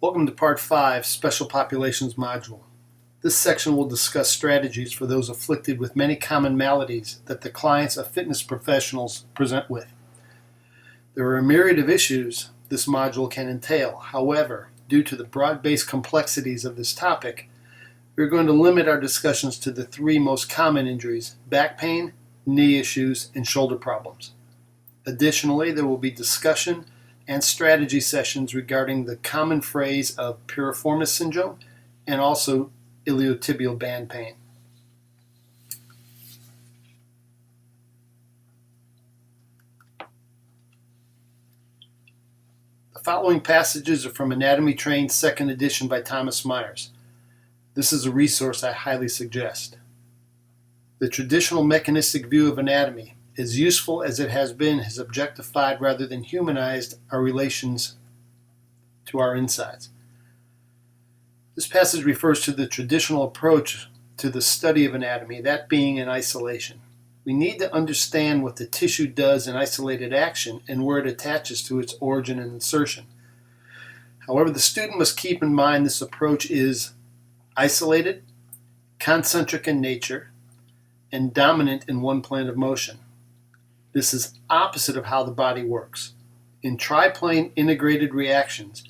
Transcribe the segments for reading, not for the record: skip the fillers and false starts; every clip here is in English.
Welcome to Part 5, Special Populations Module. This section will discuss strategies for those afflicted with many common maladies that the clients of fitness professionals present with. There are a myriad of issues this module can entail. However, due to the broad-based complexities of this topic, we're going to limit our discussions to the three most common injuries: back pain, knee issues, and shoulder problems. Additionally, there will be discussion and strategy sessions regarding the common phrase of piriformis syndrome and also iliotibial band pain. The following passages are from Anatomy Trained 2nd edition by Thomas Myers. This is a resource I highly suggest. The traditional mechanistic view of anatomy, as useful as it has been, has objectified rather than humanized our relations to our insides. This passage refers to the traditional approach to the study of anatomy, that being in isolation. We need to understand what the tissue does in isolated action and where it attaches to its origin and insertion. However, the student must keep in mind this approach is isolated, concentric in nature, and dominant in one plane of motion. This is opposite of how the body works. In triplane integrated reactions,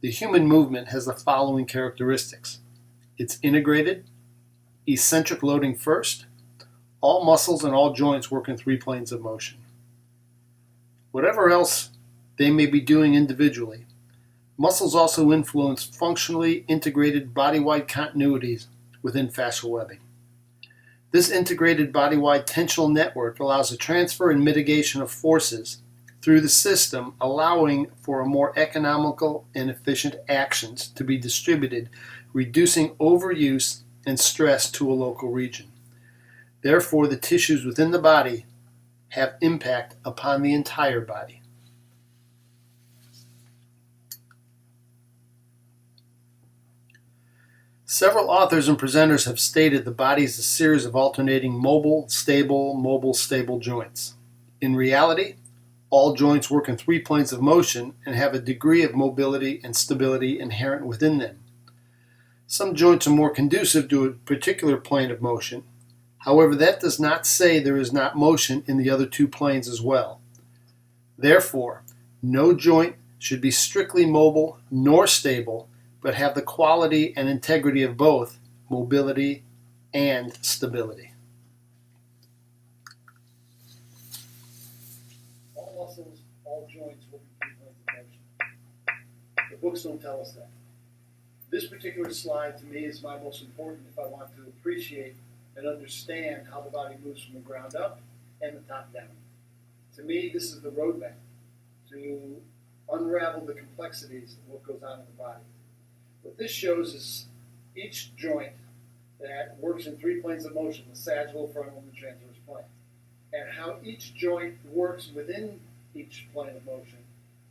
the human movement has the following characteristics. It's integrated, eccentric loading first. All muscles and all joints work in three planes of motion. Whatever else they may be doing individually, muscles also influence functionally integrated body-wide continuities within fascial webbing. This integrated body-wide tensional network allows the transfer and mitigation of forces through the system, allowing for a more economical and efficient actions to be distributed, reducing overuse and stress to a local region. Therefore, the tissues within the body have impact upon the entire body. Several authors and presenters have stated the body is a series of alternating mobile, stable joints. In reality, all joints work in three planes of motion and have a degree of mobility and stability inherent within them. Some joints are more conducive to a particular plane of motion. However, that does not say there is not motion in the other two planes as well. Therefore, no joint should be strictly mobile nor stable, but have the quality and integrity of both mobility and stability. All muscles, all joints will be three planes of motion. The books don't tell us that. This particular slide to me is my most important if I want to appreciate and understand how the body moves from the ground up and the top down. To me, this is the roadmap to unravel the complexities of what goes on in the body. What this shows is each joint that works in three planes of motion, the sagittal, frontal, and the transverse plane, and how each joint works within each plane of motion,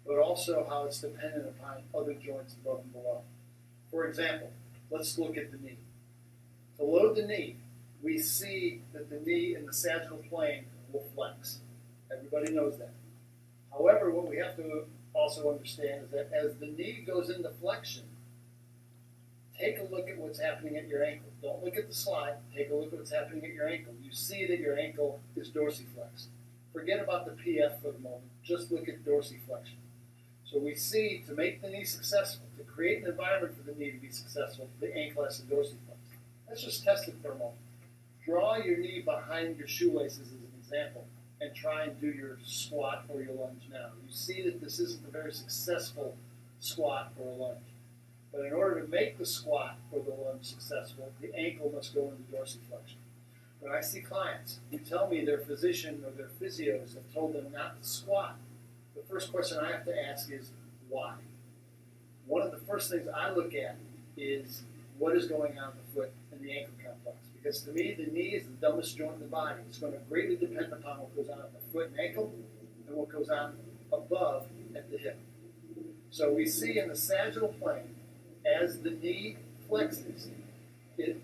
but also how it's dependent upon other joints above and below. For example, let's look at the knee. To load the knee, we see that the knee in the sagittal plane will flex. Everybody knows that. However, what we have to also understand is that as the knee goes into flexion, take a look at what's happening at your ankle. Don't look at the slide. Take a look at what's happening at your ankle. You see that your ankle is dorsiflexed. Forget about the PF for the moment. Just look at dorsiflexion. So we see to make the knee successful, to create an environment for the knee to be successful, the ankle has to dorsiflex. Let's just test it for a moment. Draw your knee behind your shoelaces as an example and try and do your squat or your lunge now. You see that this isn't a very successful squat or a lunge. But in order to make the squat or the lunge successful, the ankle must go into dorsiflexion. When I see clients who tell me their physician or their physios have told them not to squat, the first question I have to ask is, why? One of the first things I look at is what is going on in the foot and the ankle complex. Because to me, the knee is the dumbest joint in the body. It's going to greatly depend upon what goes on at the foot and ankle and what goes on above at the hip. So we see in the sagittal plane, as the knee flexes, it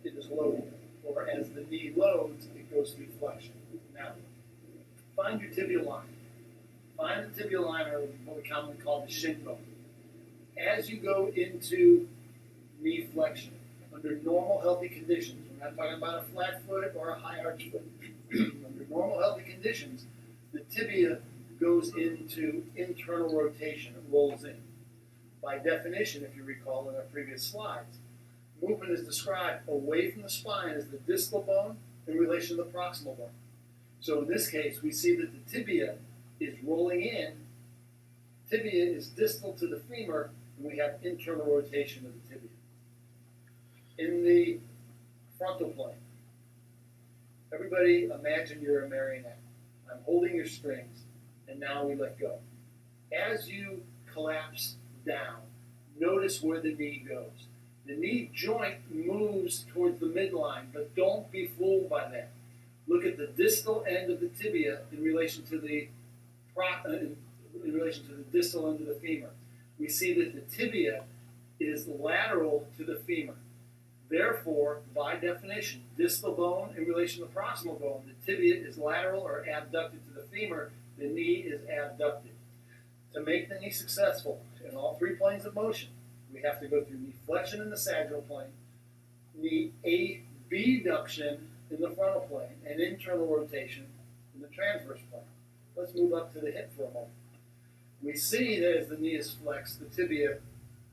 is loading. Or as the knee loads, it goes through flexion. Now, find your tibial line. Find the tibial line, or what we commonly call the shin bone. As you go into knee flexion, under normal healthy conditions, we're not talking about a flat foot or a high arch foot. Under normal healthy conditions, the tibia goes into internal rotation, it rolls in. By definition, if you recall in our previous slides, movement is described away from the spine as the distal bone in relation to the proximal bone. So in this case, we see that the tibia is rolling in, tibia is distal to the femur, and we have internal rotation of the tibia. In the frontal plane, everybody imagine you're a marionette. I'm holding your strings, and now we let go. As you collapse down, notice where the knee goes. The knee joint moves towards the midline, but don't be fooled by that. Look at the distal end of the tibia in relation to the distal end of the femur. We see that the tibia is lateral to the femur. Therefore, by definition, distal bone in relation to the proximal bone, the tibia is lateral or abducted to the femur, the knee is abducted. To make the knee successful in all three planes of motion, we have to go through knee flexion in the sagittal plane, knee abduction in the frontal plane, and internal rotation in the transverse plane. Let's move up to the hip for a moment. We see that as the knee is flexed, the tibia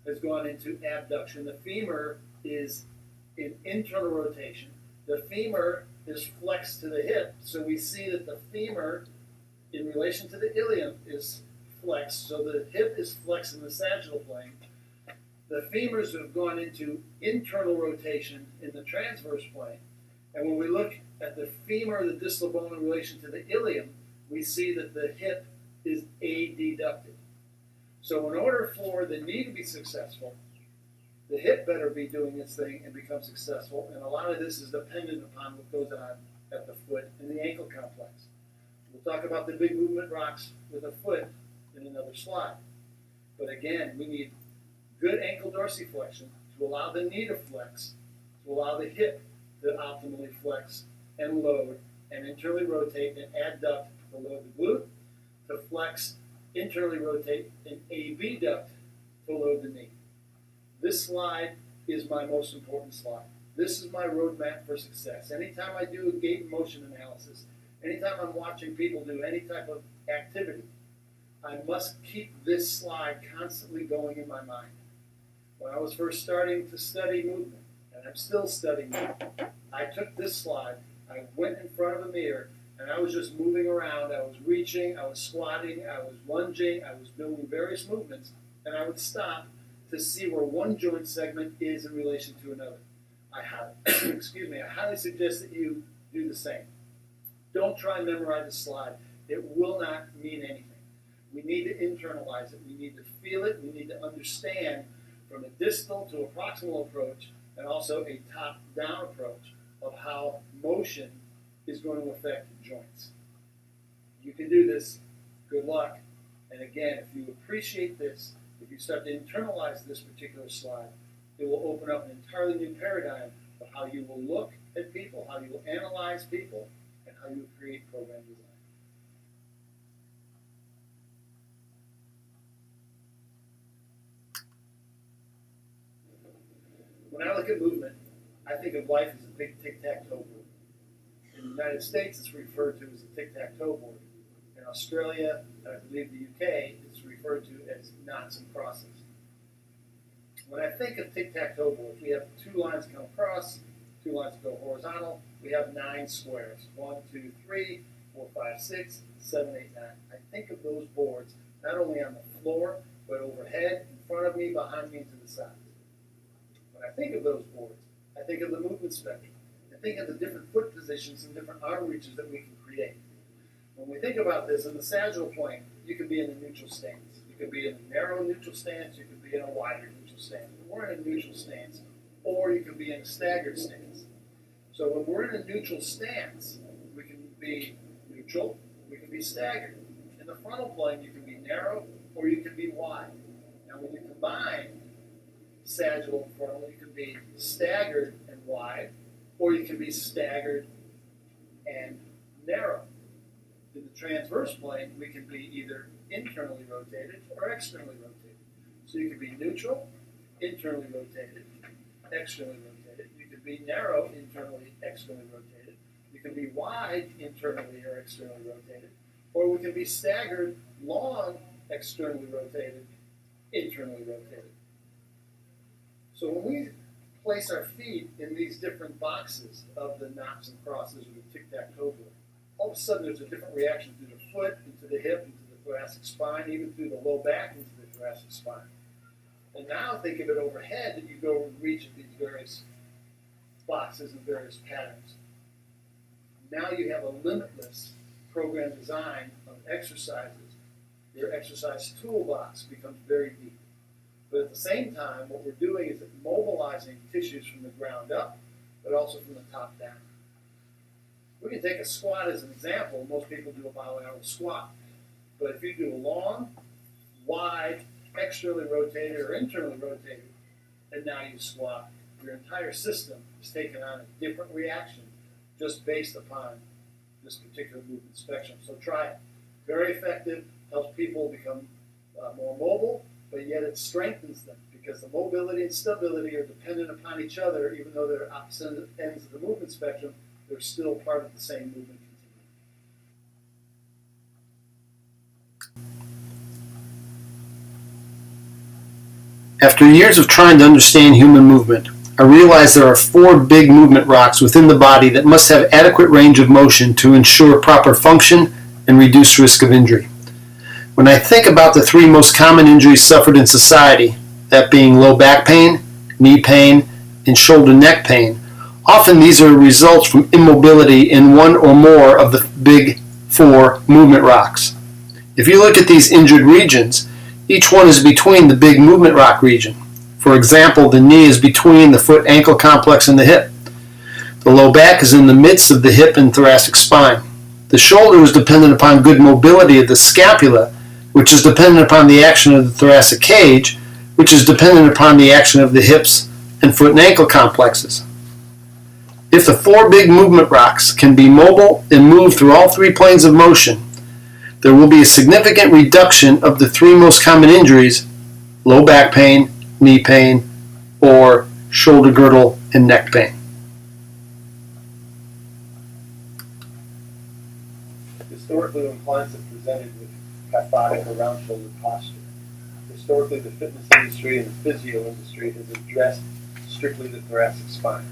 has gone into abduction. The femur is in internal rotation. The femur is flexed to the hip, so we see that the femur in relation to the ilium is flexed, so the hip is flexed in the sagittal plane. The femurs have gone into internal rotation in the transverse plane, and when we look at the femur, the distal bone in relation to the ilium, we see that the hip is adducted. So in order for the knee to be successful, the hip better be doing its thing and become successful, and a lot of this is dependent upon what goes on at the foot and the ankle complex. We'll talk about the big movement rocks with the foot in another slide. But again, we need good ankle dorsiflexion to allow the knee to flex, to allow the hip to optimally flex and load and internally rotate and adduct to load the glute, to flex, internally rotate, and abduct to load the knee. This slide is my most important slide. This is my roadmap for success. Anytime I do a gait and motion analysis, anytime I'm watching people do any type of activity, I must keep this slide constantly going in my mind. When I was first starting to study movement, and I'm still studying movement, I took this slide, I went in front of a mirror, and I was just moving around. I was reaching, I was squatting, I was lunging, I was doing various movements, and I would stop to see where one joint segment is in relation to another. I highly suggest that you do the same. Don't try and memorize the slide. It will not mean anything. We need to internalize it. We need to feel it. We need to understand from a distal to a proximal approach and also a top-down approach of how motion is going to affect joints. You can do this. Good luck. And again, if you appreciate this, if you start to internalize this particular slide, it will open up an entirely new paradigm of how you will look at people, how you will analyze people, and how you will create program design. When I look at movement, I think of life as a big tic-tac-toe board. In the United States, it's referred to as a tic-tac-toe board. In Australia, and I believe the UK, it's referred to as knots and crosses. When I think of tic-tac-toe board, we have 2 lines come across, 2 lines go horizontal. We have 9 squares. 1, 2, 3, 4, 5, 6, 7, 8, 9. I think of those boards not only on the floor, but overhead, in front of me, behind me, and to the sides. When I think of those boards, I think of the movement spectrum. I think of the different foot positions and different arm reaches that we can create. When we think about this, in the sagittal plane, you can be in a neutral stance. You can be in a narrow neutral stance. You can be in a wider neutral stance. We're in a neutral stance, or you can be in a staggered stance. So when we're in a neutral stance, we can be neutral, we can be staggered. In the frontal plane, you can be narrow, or you can be wide. Now when you combine sagittal and frontal, you can be staggered and wide, or you can be staggered and narrow. In the transverse plane, we can be either internally rotated or externally rotated. So you can be neutral, internally rotated, externally rotated. You can be narrow, internally, externally rotated. You can be wide, internally or externally rotated. Or we can be staggered, long, externally rotated, internally rotated. So when we place our feet in these different boxes of the knots and crosses or the tic-tac-toe board, all of a sudden there's a different reaction through the foot, into the hip, into the thoracic spine, even through the low back, into the thoracic spine. And now think of it overhead that you go and reach these various boxes and various patterns. Now you have a limitless program design of exercises. Your exercise toolbox becomes very deep. But at the same time, what we're doing is mobilizing tissues from the ground up, but also from the top down. We can take a squat as an example. Most people do a bilateral squat. But if you do a long, wide, externally rotated or internally rotated, and now you squat, your entire system is taking on a different reaction just based upon this particular movement spectrum. So try it. Very effective, helps people become more mobile, but yet it strengthens them because the mobility and stability are dependent upon each other. Even though they're opposite ends of the movement spectrum, they're still part of the same movement continuum. After years of trying to understand human movement, I realized there are 4 big movement rocks within the body that must have adequate range of motion to ensure proper function and reduce risk of injury. When I think about the 3 most common injuries suffered in society, that being low back pain, knee pain, and shoulder neck pain, often these are results from immobility in one or more of the big 4 movement rocks. If you look at these injured regions, each one is between the big movement rock region. For example, the knee is between the foot-ankle complex and the hip. The low back is in the midst of the hip and thoracic spine. The shoulder is dependent upon good mobility of the scapula, which is dependent upon the action of the thoracic cage, which is dependent upon the action of the hips and foot and ankle complexes. If the 4 big movement rocks can be mobile and move through all 3 planes of motion, there will be a significant reduction of the 3 most common injuries: low back pain, knee pain, or shoulder girdle and neck pain. Historically, when clients have presented with kyphotic or round-shouldered posture, historically the fitness industry and the physio industry has addressed strictly the thoracic spine.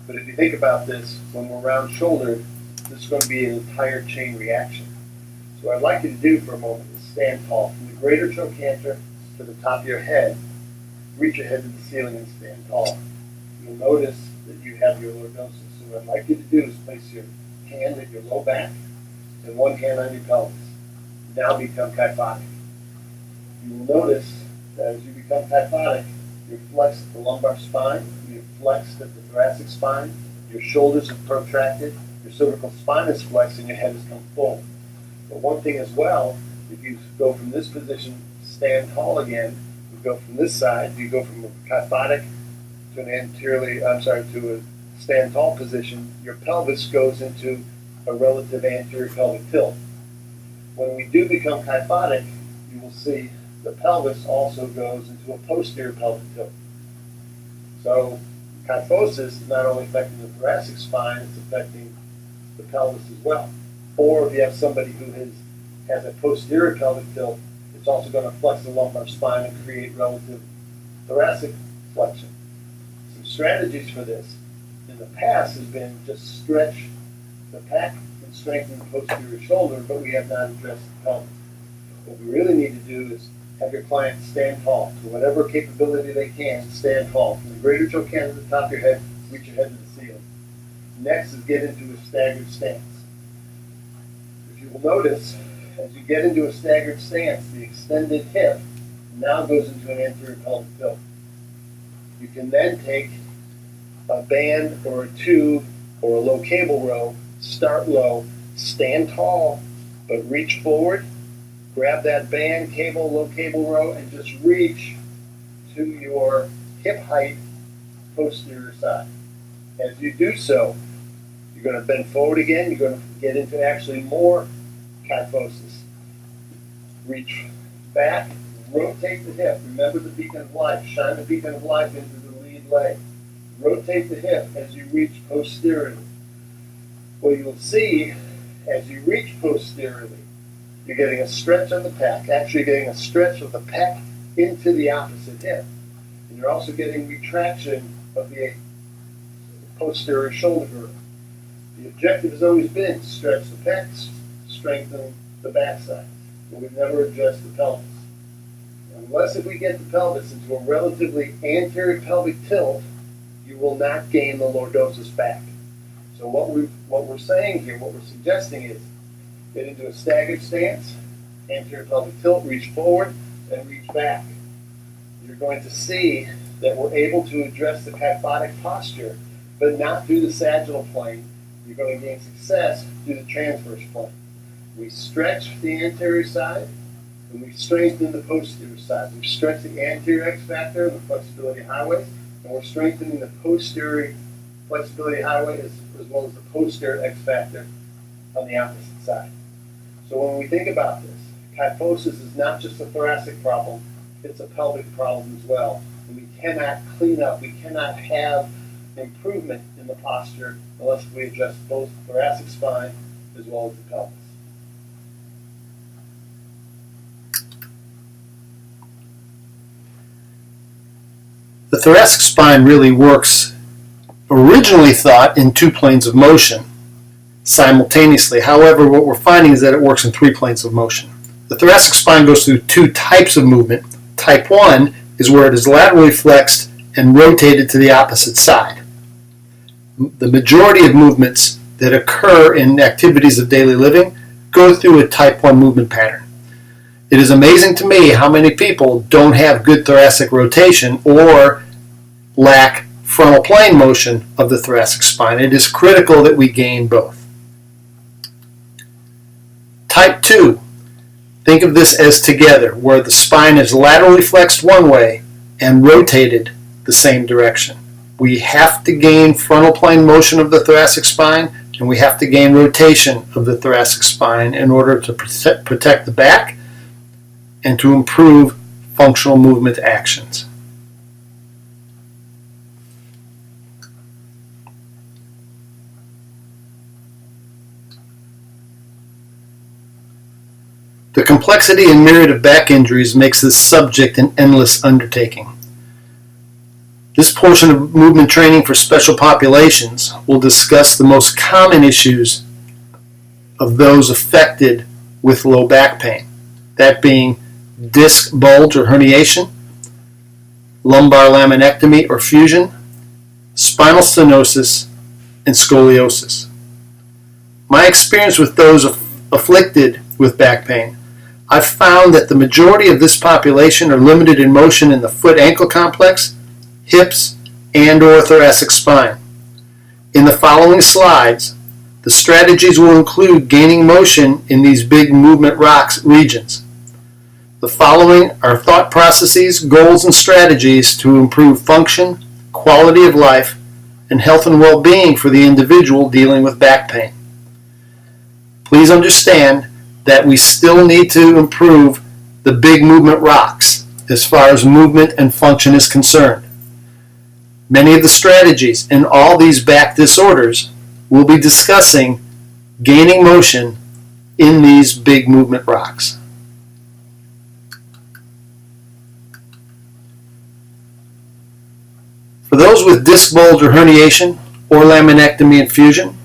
But if you think about this, when we're round-shouldered, this is going to be an entire chain reaction. So what I'd like you to do for a moment is stand tall. From the greater trochanter to the top of your head, reach your head to the ceiling and stand tall. You'll notice that you have your lordosis. So what I'd like you to do is place your hand at your low back and one hand on your pelvis. Now become kyphotic. You will notice that as you become kyphotic, you're flexed at the lumbar spine, you're flexed at the thoracic spine, your shoulders are protracted, your cervical spine is flexed, and your head has come forward. But one thing as well, if you go from this position, stand tall again, you go from this side, you go from a kyphotic to to a stand tall position, your pelvis goes into a relative anterior pelvic tilt. When we do become kyphotic, you will see the pelvis also goes into a posterior pelvic tilt. So kyphosis is not only affecting the thoracic spine, it's affecting the pelvis as well. Or if you have somebody who has a posterior pelvic tilt, it's also going to flex the lumbar spine and create relative thoracic flexion. Some strategies for this in the past has been just stretch the pec and strengthen the posterior shoulder, but we have not addressed the pelvis. What we really need to do is have your client stand tall. To whatever capability they can, stand tall. From the greater trochanter to the top of your head, reach your head to the ceiling. Next is get into a staggered stance. If you will notice, as you get into a staggered stance, the extended hip now goes into an anterior pelvic tilt. You can then take a band or a tube or a low cable row, start low, stand tall, but reach forward, grab that band, cable, low cable row, and just reach to your hip height posterior side. As you do so, you're going to bend forward again. You're going to get into actually more kyphosis. Reach back rotate the hip. Remember the beacon of light. Shine the beacon of light into the lead leg. Rotate the hip as you reach posteriorly. What you'll see as you reach posteriorly, you're getting a stretch on the pec, actually getting a stretch of the pec into the opposite hip. And you're also getting retraction of the posterior shoulder girdle. The objective has always been to stretch the pecs, strengthen the backside, but we've never addressed the pelvis. Unless if we get the pelvis into a relatively anterior pelvic tilt, you will not gain the lordosis back. So what we're saying here, what we're suggesting is get into a staggered stance, anterior pelvic tilt, reach forward, and reach back. You're going to see that we're able to address the kyphotic posture, but not through the sagittal plane. You're going to gain success through the transverse plane. We stretch the anterior side, and we strengthen the posterior side. We've stretched the anterior X factor, the flexibility highway, and we're strengthening the posterior flexibility highway as well as the posterior X factor on the opposite side. So when we think about this, kyphosis is not just a thoracic problem, it's a pelvic problem as well. And we cannot clean up, we cannot have improvement in the posture unless we adjust both the thoracic spine as well as the pelvis. The thoracic spine really works, originally thought, in 2 planes of motion simultaneously. However, what we're finding is that it works in 3 planes of motion. The thoracic spine goes through 2 types of movement. Type 1 is where it is laterally flexed and rotated to the opposite side. The majority of movements that occur in activities of daily living go through a type 1 movement pattern. It is amazing to me how many people don't have good thoracic rotation or lack frontal plane motion of the thoracic spine. It is critical that we gain both. Type 2, think of this as together, where the spine is laterally flexed one way and rotated the same direction. We have to gain frontal plane motion of the thoracic spine, and we have to gain rotation of the thoracic spine in order to protect the back and to improve functional movement actions. The complexity and myriad of back injuries makes this subject an endless undertaking. This portion of movement training for special populations will discuss the most common issues of those affected with low back pain, that being disc bulge or herniation, lumbar laminectomy or fusion, spinal stenosis, and scoliosis. My experience with those afflicted with back pain, I've found that the majority of this population are limited in motion in the foot-ankle complex, hips, and or thoracic spine. In the following slides, the strategies will include gaining motion in these big movement rocks regions. The following are thought processes, goals, and strategies to improve function, quality of life, and health and well-being for the individual dealing with back pain. Please understand that we still need to improve the big movement rocks as far as movement and function is concerned. Many of the strategies in all these back disorders will be discussing gaining motion in these big movement rocks. For those with disc bulge or herniation or laminectomy and fusion,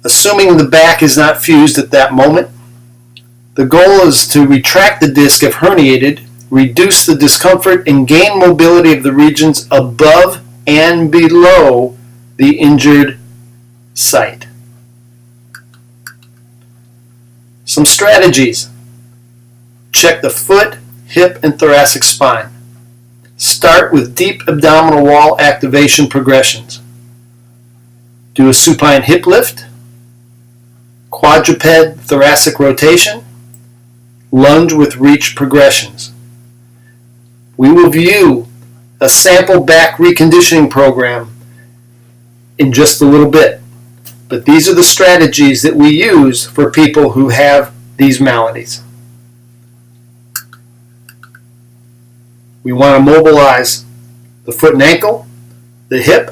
assuming the back is not fused at that moment, the goal is to retract the disc if herniated, reduce the discomfort, and gain mobility of the regions above and below the injured site. Some strategies. Check the foot, hip, and thoracic spine. Start with deep abdominal wall activation progressions. Do a supine hip lift, quadruped thoracic rotation, lunge with reach progressions. We will view a sample back reconditioning program in just a little bit, but these are the strategies that we use for people who have these maladies. We want to mobilize the foot and ankle, the hip.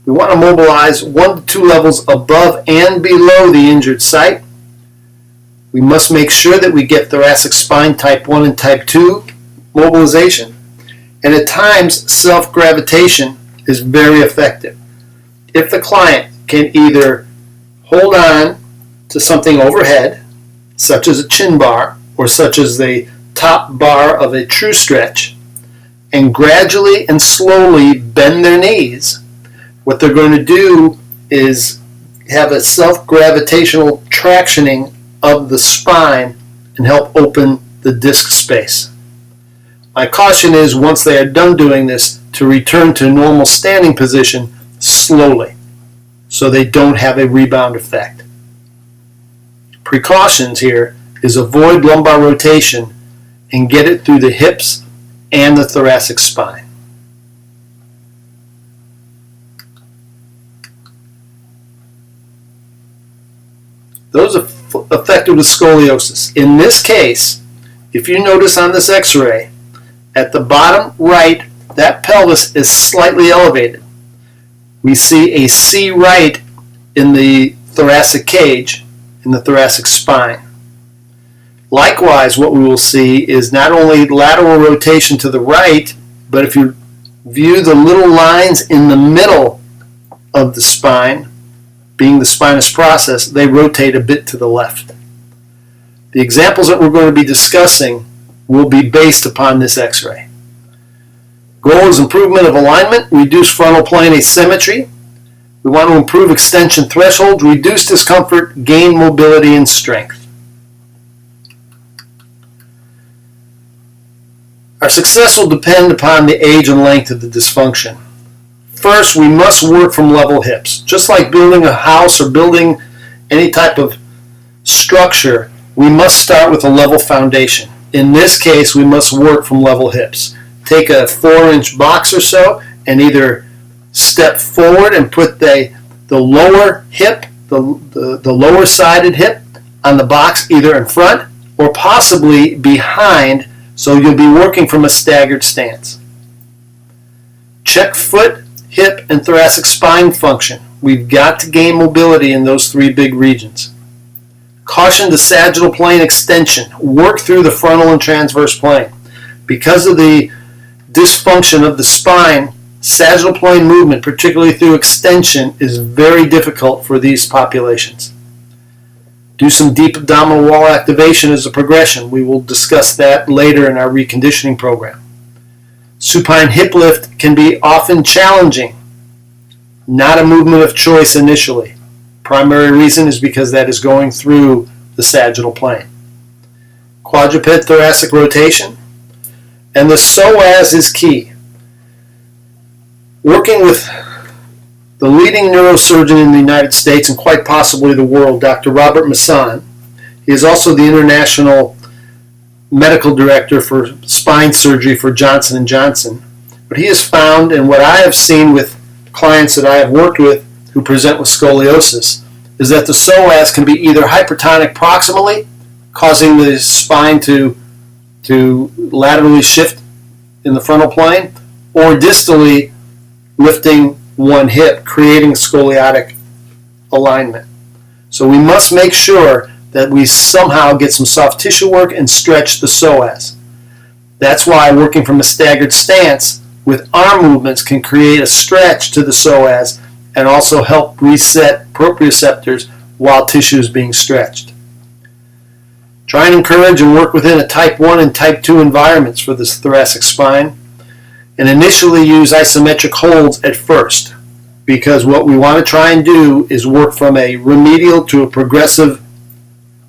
We want to mobilize 1 to 2 levels above and below the injured site. We must make sure that we get thoracic spine type 1 and type 2 mobilization. And at times, self-gravitation is very effective. If the client can either hold on to something overhead, such as a chin bar, or such as the top bar of a true stretch, and gradually and slowly bend their knees, what they're going to do is have a self-gravitational tractioning of the spine and help open the disc space. My caution is, once they are done doing this, to return to normal standing position slowly so they don't have a rebound effect. Precautions here is avoid lumbar rotation and get it through the hips and the thoracic spine. Those are affected with scoliosis. In this case, if you notice on this x-ray, at the bottom right, that pelvis is slightly elevated. We see a C right in the thoracic cage, in the thoracic spine. Likewise, what we will see is not only lateral rotation to the right, but if you view the little lines in the middle of the spine, being the spinous process, they rotate a bit to the left. The examples that we're going to be discussing will be based upon this x-ray. Goal is improvement of alignment, reduce frontal plane asymmetry. We want to improve extension thresholds, reduce discomfort, gain mobility and strength. Our success will depend upon the age and length of the dysfunction. First, we must work from level hips. Just like building a house or building any type of structure, we must start with a level foundation. In this case, we must work from level hips. Take a 4-inch box or so and either step forward and put the lower hip, the lower sided hip on the box either in front or possibly behind, so you'll be working from a staggered stance. Check foot, hip, and thoracic spine function. We've got to gain mobility in those 3 big regions. Caution to sagittal plane extension. Work through the frontal and transverse plane. Because of the dysfunction of the spine, sagittal plane movement, particularly through extension, is very difficult for these populations. Do some deep abdominal wall activation as a progression. We will discuss that later in our reconditioning program. Supine hip lift can be often challenging, not a movement of choice initially. Primary reason is because that is going through the sagittal plane. Quadruped thoracic rotation, and the psoas is key. Working with the leading neurosurgeon in the United States and quite possibly the world, Dr. Robert Masson. He is also the international medical director for spine surgery for Johnson & Johnson. What he has found, and what I have seen with clients that I have worked with who present with scoliosis, is that the psoas can be either hypertonic proximally, causing the spine to laterally shift in the frontal plane, or distally lifting one hip, creating scoliotic alignment. So we must make sure that we somehow get some soft tissue work and stretch the psoas. That's why working from a staggered stance with arm movements can create a stretch to the psoas and also help reset proprioceptors while tissue is being stretched. Try and encourage and work within a type 1 and type 2 environments for this thoracic spine, and initially use isometric holds at first, because what we want to try and do is work from a remedial to a progressive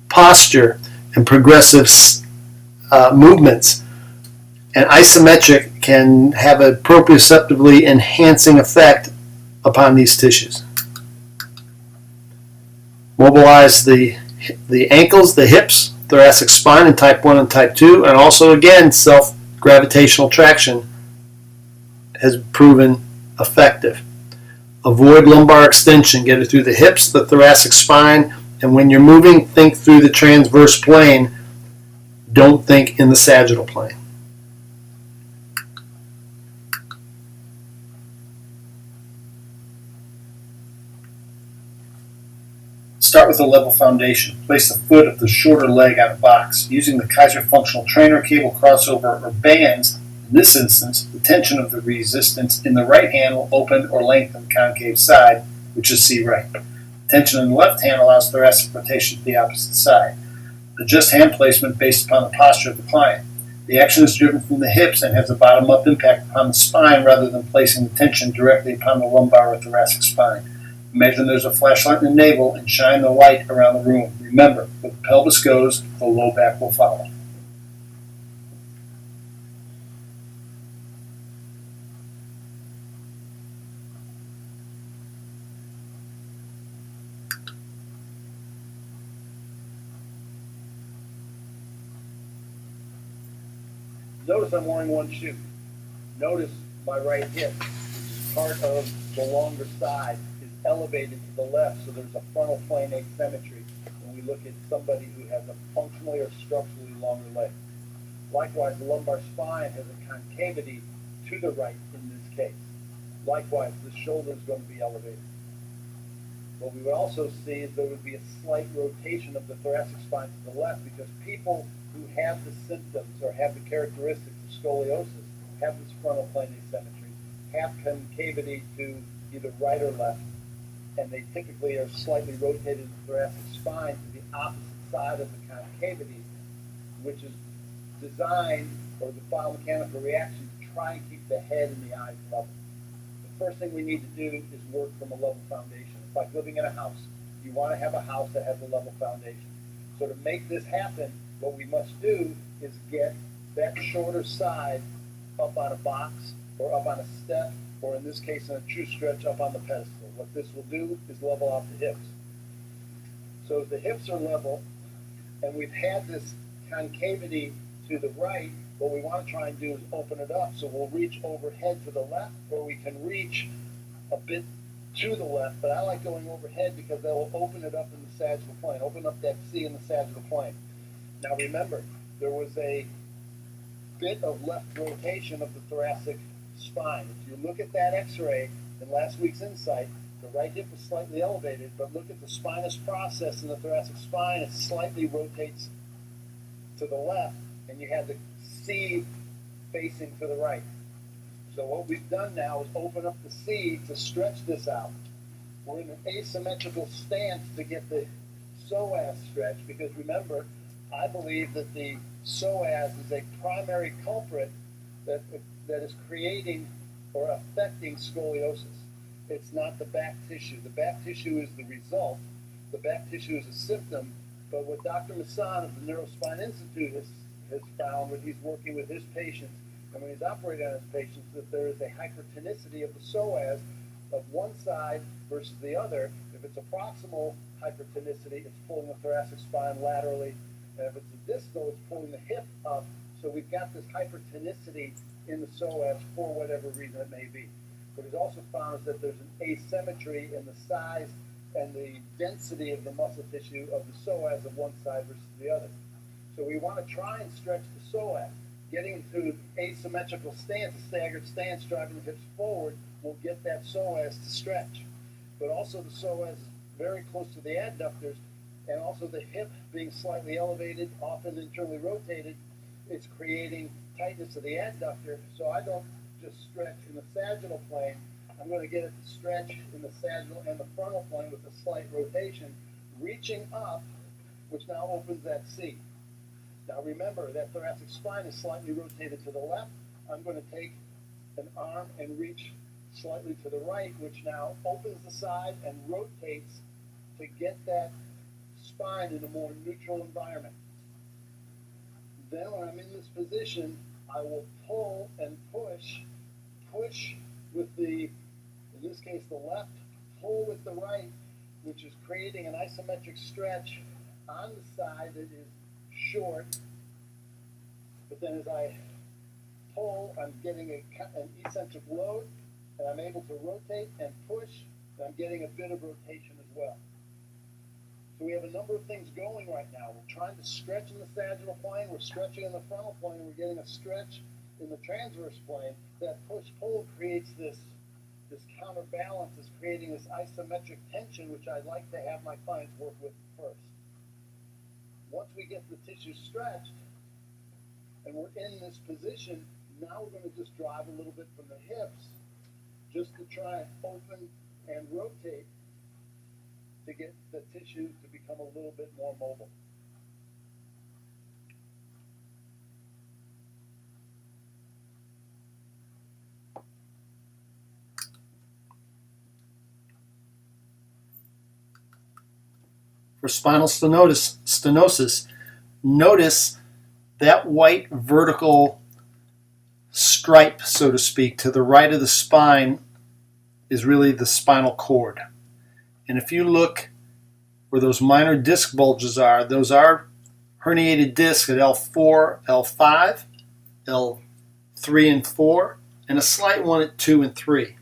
posture and progressive movements. And isometric can have a proprioceptively enhancing effect upon these tissues. Mobilize the ankles, the hips, thoracic spine in type 1 and type 2, and also again self-gravitational traction has proven effective. Avoid lumbar extension, get it through the hips, the thoracic spine, and when you're moving, think through the transverse plane. Don't think in the sagittal plane. Start with a level foundation. Place the foot of the shorter leg on a box. Using the Kaiser functional trainer cable crossover or bands, in this instance, the tension of the resistance in the right hand will open or lengthen the concave side, which is C right. Tension in the left hand allows thoracic rotation to the opposite side. Adjust hand placement based upon the posture of the client. The action is driven from the hips and has a bottom-up impact upon the spine rather than placing the tension directly upon the lumbar or thoracic spine. Imagine there's a flashlight in the navel and shine the light around the room. Remember, where the pelvis goes, the low back will follow. Notice I'm wearing one shoe. Notice my right hip, which is part of the longer side, is elevated to the left, so there's a frontal plane asymmetry when we look at somebody who has a functionally or structurally longer leg. Likewise, the lumbar spine has a concavity to the right in this case. Likewise, the shoulder is going to be elevated. What we would also see is there would be a slight rotation of the thoracic spine to the left because people who have the symptoms or have the characteristics of scoliosis have this frontal plane asymmetry, have concavity to either right or left, and they typically are slightly rotated the thoracic spine to the opposite side of the concavity, which is designed, or the biomechanical reaction, to try and keep the head and the eyes level. The first thing we need to do is work from a level foundation. It's like living in a house. You want to have a house that has a level foundation. So to make this happen, what we must do is get that shorter side up on a box or up on a step, or in this case, in a true stretch, up on the pedestal. What this will do is level out the hips. So if the hips are level, and we've had this concavity to the right, what we want to try and do is open it up. So we'll reach overhead to the left, or we can reach a bit to the left, but I like going overhead because that will open it up in the sagittal plane, open up that C in the sagittal plane. Now remember, there was a bit of left rotation of the thoracic spine. If you look at that x-ray in last week's Insight, the right hip is slightly elevated, but look at the spinous process in the thoracic spine, it slightly rotates to the left, and you have the C facing to the right. So what we've done now is open up the C to stretch this out. We're in an asymmetrical stance to get the psoas stretch, because remember, I believe that the psoas is a primary culprit that is creating or affecting scoliosis. It's not the back tissue. The back tissue is the result. The back tissue is a symptom. But what Dr. Masson of the Neurospine Institute has found when he's working with his patients and when he's operating on his patients, that there is a hypertonicity of the psoas of one side versus the other. If it's a proximal hypertonicity, it's pulling the thoracic spine laterally. And if it's a distal, it's pulling the hip up. So we've got this hypertonicity in the psoas for whatever reason it may be. What he's also found is that there's an asymmetry in the size and the density of the muscle tissue of the psoas of one side versus the other. So we want to try and stretch the psoas. Getting into asymmetrical stance, a staggered stance, driving the hips forward, will get that psoas to stretch. But also the psoas is very close to the adductors, and also the hip being slightly elevated, often internally rotated, it's creating tightness of the adductor. So I don't just stretch in the sagittal plane. I'm going to get it to stretch in the sagittal and the frontal plane with a slight rotation, reaching up, which now opens that C. Now remember, that thoracic spine is slightly rotated to the left. I'm going to take an arm and reach slightly to the right, which now opens the side and rotates to get that spine in a more neutral environment. Then when I'm in this position, I will pull and push with the, in this case the left, pull with the right, which is creating an isometric stretch on the side that is short. But then as I pull, I'm getting an eccentric load, and I'm able to rotate and push, and I'm getting a bit of rotation as well. So we have a number of things going right now. We're trying to stretch in the sagittal plane, we're stretching in the frontal plane, we're getting a stretch in the transverse plane. That push-pull creates this this counterbalance is creating this isometric tension, which I'd like to have my clients work with first. Once we get the tissue stretched and we're in this position, now we're going to just drive a little bit from the hips just to try and open and rotate to get the tissue to become a little bit more mobile. For spinal stenosis, notice that white vertical stripe, so to speak, to the right of the spine is really the spinal cord. And if you look where those minor disc bulges are, those are herniated discs at L4, L5, L3 and 4, and a slight one at 2 and 3.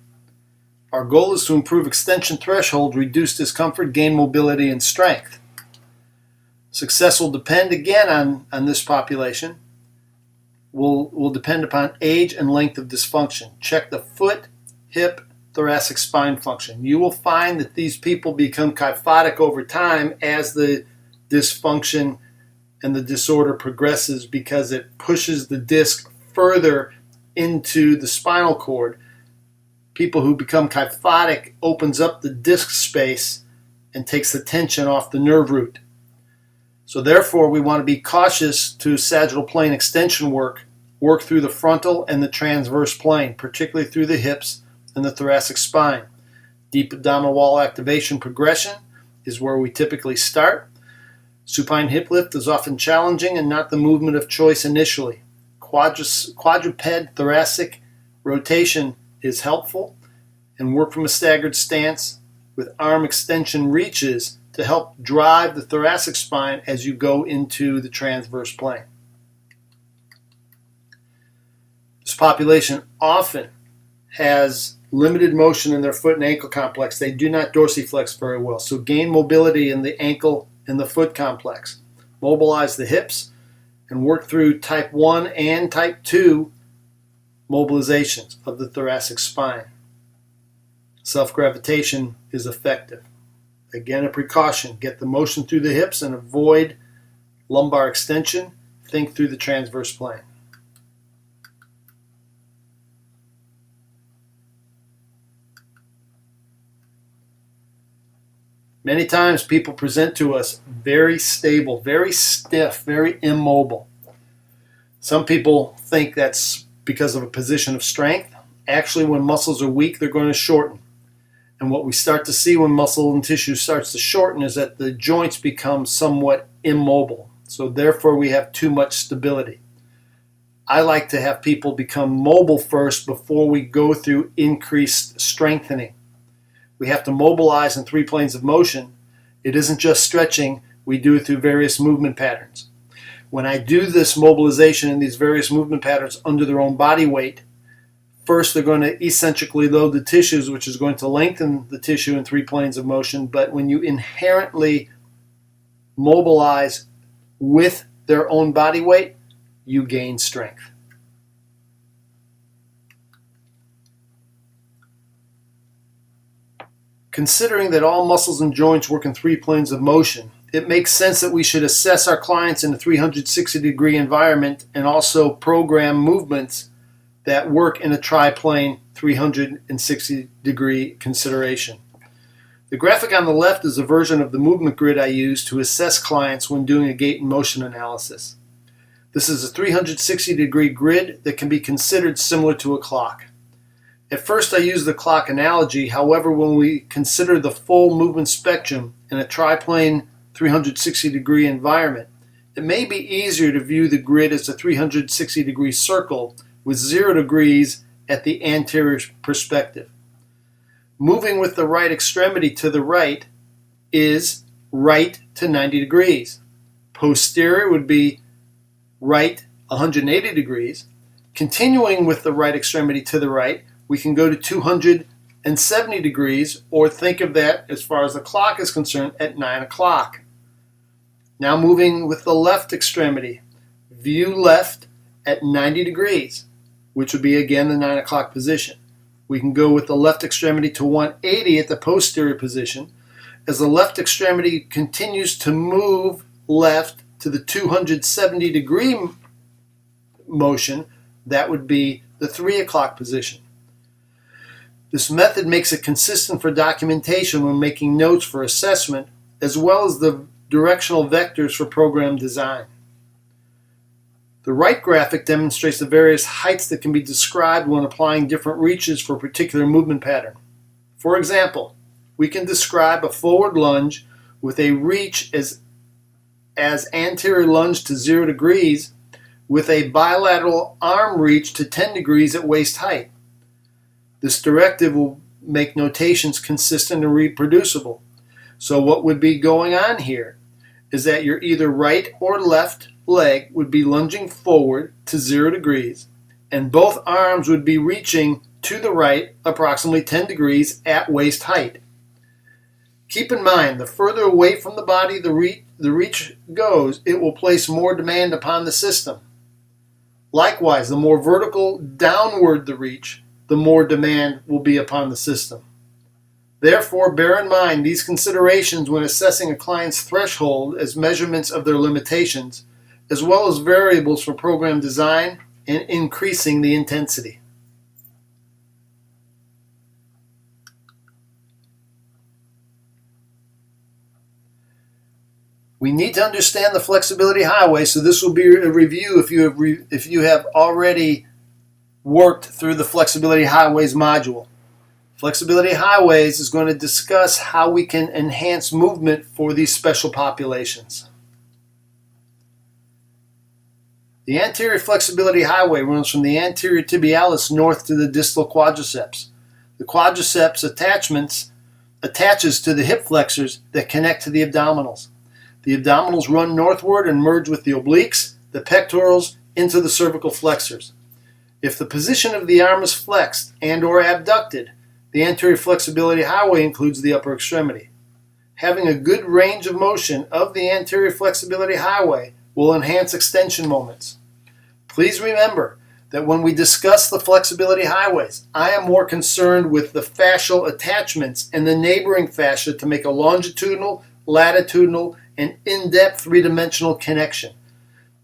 Our goal is to improve extension threshold, reduce discomfort, gain mobility, and strength. Success will depend again on this population. Will depend upon age and length of dysfunction. Check the foot, hip, thoracic spine function. You will find that these people become kyphotic over time as the dysfunction and the disorder progresses because it pushes the disc further into the spinal cord. People who become kyphotic opens up the disc space and takes the tension off the nerve root. So therefore, we want to be cautious to sagittal plane extension work through the frontal and the transverse plane, particularly through the hips and the thoracic spine. Deep abdominal wall activation progression is where we typically start. Supine hip lift is often challenging and not the movement of choice initially. Quadruped thoracic rotation is helpful, and work from a staggered stance with arm extension reaches to help drive the thoracic spine as you go into the transverse plane. This population often has limited motion in their foot and ankle complex. They do not dorsiflex very well, so gain mobility in the ankle and the foot complex. Mobilize the hips and work through type 1 and type 2 mobilizations of the thoracic spine. Self-gravitation is effective. Again, a precaution. Get the motion through the hips and avoid lumbar extension. Think through the transverse plane. Many times people present to us very stable, very stiff, very immobile. Some people think that's because of a position of strength. Actually, when muscles are weak, they're going to shorten. And what we start to see when muscle and tissue starts to shorten is that the joints become somewhat immobile. So therefore, we have too much stability. I like to have people become mobile first before we go through increased strengthening. We have to mobilize in 3 planes of motion. It isn't just stretching. We do it through various movement patterns. When I do this mobilization in these various movement patterns under their own body weight, first they're going to eccentrically load the tissues, which is going to lengthen the tissue in 3 planes of motion. But when you inherently mobilize with their own body weight, you gain strength. Considering that all muscles and joints work in 3 planes of motion, it makes sense that we should assess our clients in a 360-degree environment and also program movements that work in a triplane 360-degree consideration. The graphic on the left is a version of the movement grid I use to assess clients when doing a gait and motion analysis. This is a 360-degree grid that can be considered similar to a clock. At first I use the clock analogy, however, when we consider the full movement spectrum in a triplane 360-degree environment, it may be easier to view the grid as a 360-degree circle with 0 degrees at the anterior perspective. Moving with the right extremity to the right is right to 90 degrees. Posterior would be right 180 degrees. Continuing with the right extremity to the right, we can go to 270 degrees, or think of that as far as the clock is concerned at 9 o'clock. Now moving with the left extremity, view left at 90 degrees, which would be again the 9 o'clock position. We can go with the left extremity to 180 at the posterior position. As the left extremity continues to move left to the 270 degree motion, that would be the 3 o'clock position. This method makes it consistent for documentation when making notes for assessment, as well as the directional vectors for program design. The right graphic demonstrates the various heights that can be described when applying different reaches for a particular movement pattern. For example, we can describe a forward lunge with a reach as anterior lunge to 0 degrees with a bilateral arm reach to 10 degrees at waist height. This directive will make notations consistent and reproducible. So what would be going on here is that your either right or left leg would be lunging forward to 0 degrees, and both arms would be reaching to the right approximately 10 degrees at waist height. Keep in mind, the further away from the body the reach goes, it will place more demand upon the system. Likewise, the more vertical downward the reach, the more demand will be upon the system. Therefore, bear in mind these considerations when assessing a client's threshold as measurements of their limitations, as well as variables for program design and increasing the intensity. We need to understand the flexibility highway, so this will be a review if you have already worked through the Flexibility Highways module. Flexibility Highways is going to discuss how we can enhance movement for these special populations. The anterior flexibility highway runs from the anterior tibialis north to the distal quadriceps. The quadriceps attaches to the hip flexors that connect to the abdominals. The abdominals run northward and merge with the obliques, the pectorals, into the cervical flexors. If the position of the arm is flexed and or abducted, the anterior flexibility highway includes the upper extremity. Having a good range of motion of the anterior flexibility highway will enhance extension moments. Please remember that when we discuss the flexibility highways, I am more concerned with the fascial attachments and the neighboring fascia to make a longitudinal, latitudinal, and in-depth three-dimensional connection.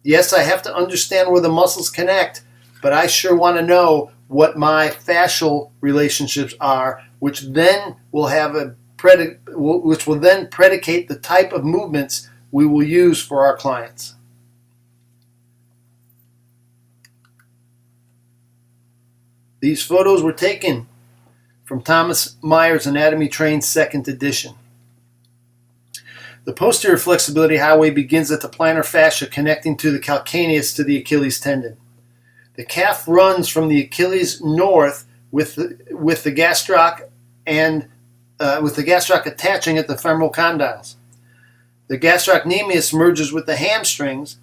Yes, I have to understand where the muscles connect, but I sure want to know what my fascial relationships are, which then will then predicate the type of movements we will use for our clients. These photos were taken from Thomas Myers Anatomy Trained 2nd edition. The posterior flexibility highway begins at the plantar fascia connecting to the calcaneus to the Achilles tendon. The calf runs from the Achilles north with the gastroc attaching at the femoral condyles. The gastrocnemius merges with the hamstrings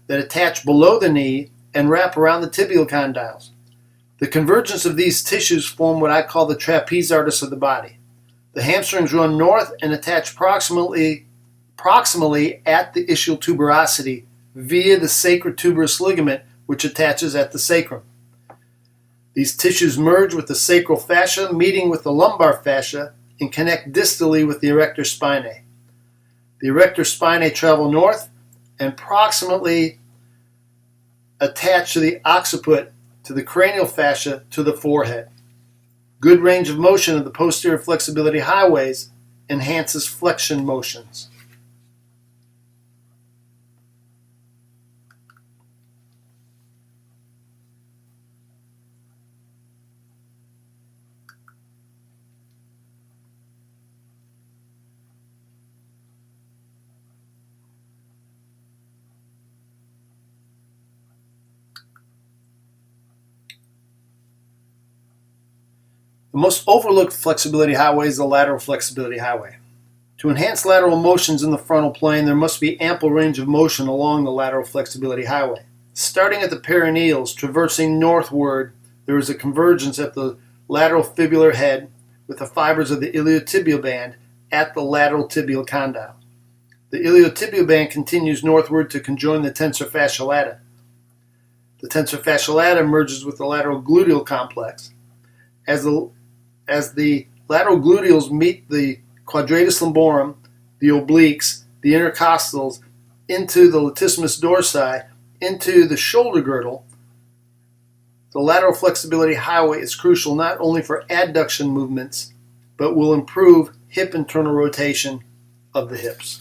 that attach below the knee and wrap around the tibial condyles. The convergence of these tissues form what I call the trapeze artist of the body. The hamstrings run north and attach proximally at the ischial tuberosity via the sacrotuberous ligament, which attaches at the sacrum. These tissues merge with the sacral fascia, meeting with the lumbar fascia, and connect distally with the erector spinae. The erector spinae travel north and proximally attach to the occiput, to the cranial fascia, to the forehead. Good range of motion of the posterior flexibility highways enhances flexion motions. The most overlooked flexibility highway is the lateral flexibility highway. To enhance lateral motions in the frontal plane, there must be ample range of motion along the lateral flexibility highway. Starting at the perineals, traversing northward, there is a convergence at the lateral fibular head with the fibers of the iliotibial band at the lateral tibial condyle. The iliotibial band continues northward to conjoin the tensor fasciae lata. The tensor fasciae lata merges with the lateral gluteal complex. As the lateral gluteals meet the quadratus lumborum, the obliques, the intercostals, into the latissimus dorsi, into the shoulder girdle, the lateral flexibility highway is crucial not only for adduction movements, but will improve hip internal rotation of the hips.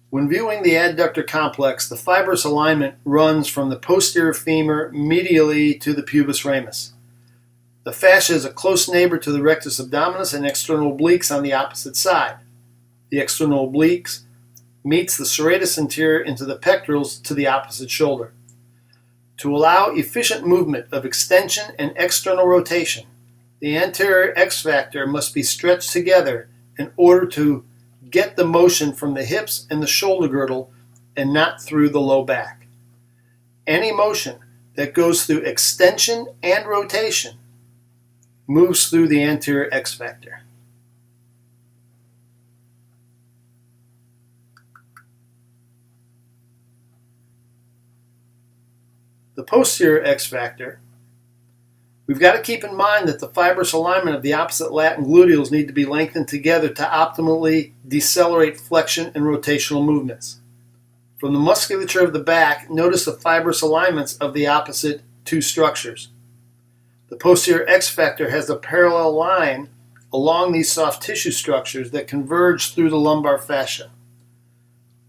When viewing the adductor complex, the fibrous alignment runs from the posterior femur medially to the pubis ramus. The fascia is a close neighbor to the rectus abdominis and external obliques on the opposite side. The external obliques meets the serratus anterior into the pectorals to the opposite shoulder. To allow efficient movement of extension and external rotation, the anterior X factor must be stretched together in order to get the motion from the hips and the shoulder girdle and not through the low back. Any motion that goes through extension and rotation moves through the anterior X factor. The posterior X factor, we've got to keep in mind that the fibrous alignment of the opposite lat and gluteals need to be lengthened together to optimally decelerate flexion and rotational movements. From the musculature of the back, notice the fibrous alignments of the opposite two structures. The posterior X factor has a parallel line along these soft tissue structures that converge through the lumbar fascia.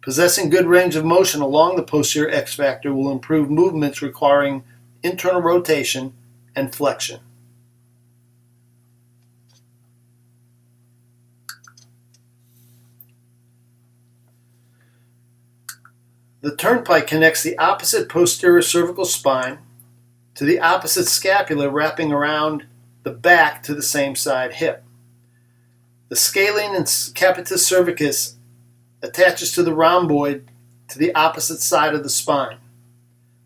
Possessing good range of motion along the posterior X factor will improve movements requiring internal rotation and flexion. The turnpike connects the opposite posterior cervical spine to the opposite scapula, wrapping around the back to the same side hip. The scalene and capitis cervicus attaches to the rhomboid to the opposite side of the spine.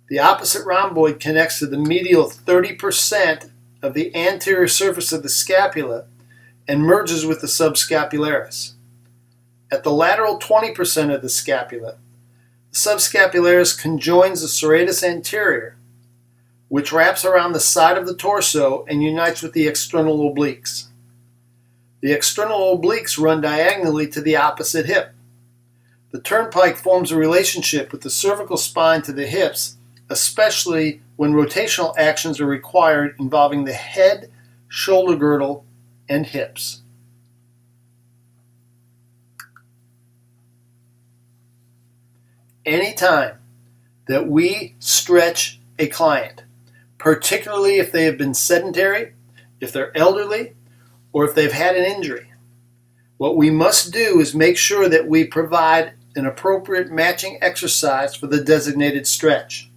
The opposite rhomboid connects to the medial 30% of the anterior surface of the scapula and merges with the subscapularis. At the lateral 20% of the scapula, the subscapularis conjoins the serratus anterior, which wraps around the side of the torso and unites with the external obliques. The external obliques run diagonally to the opposite hip. The turnpike forms a relationship with the cervical spine to the hips, especially when rotational actions are required involving the head, shoulder girdle, and hips. Anytime that we stretch a client, particularly if they have been sedentary, if they're elderly, or if they've had an injury, what we must do is make sure that we provide an appropriate matching exercise for the designated stretch.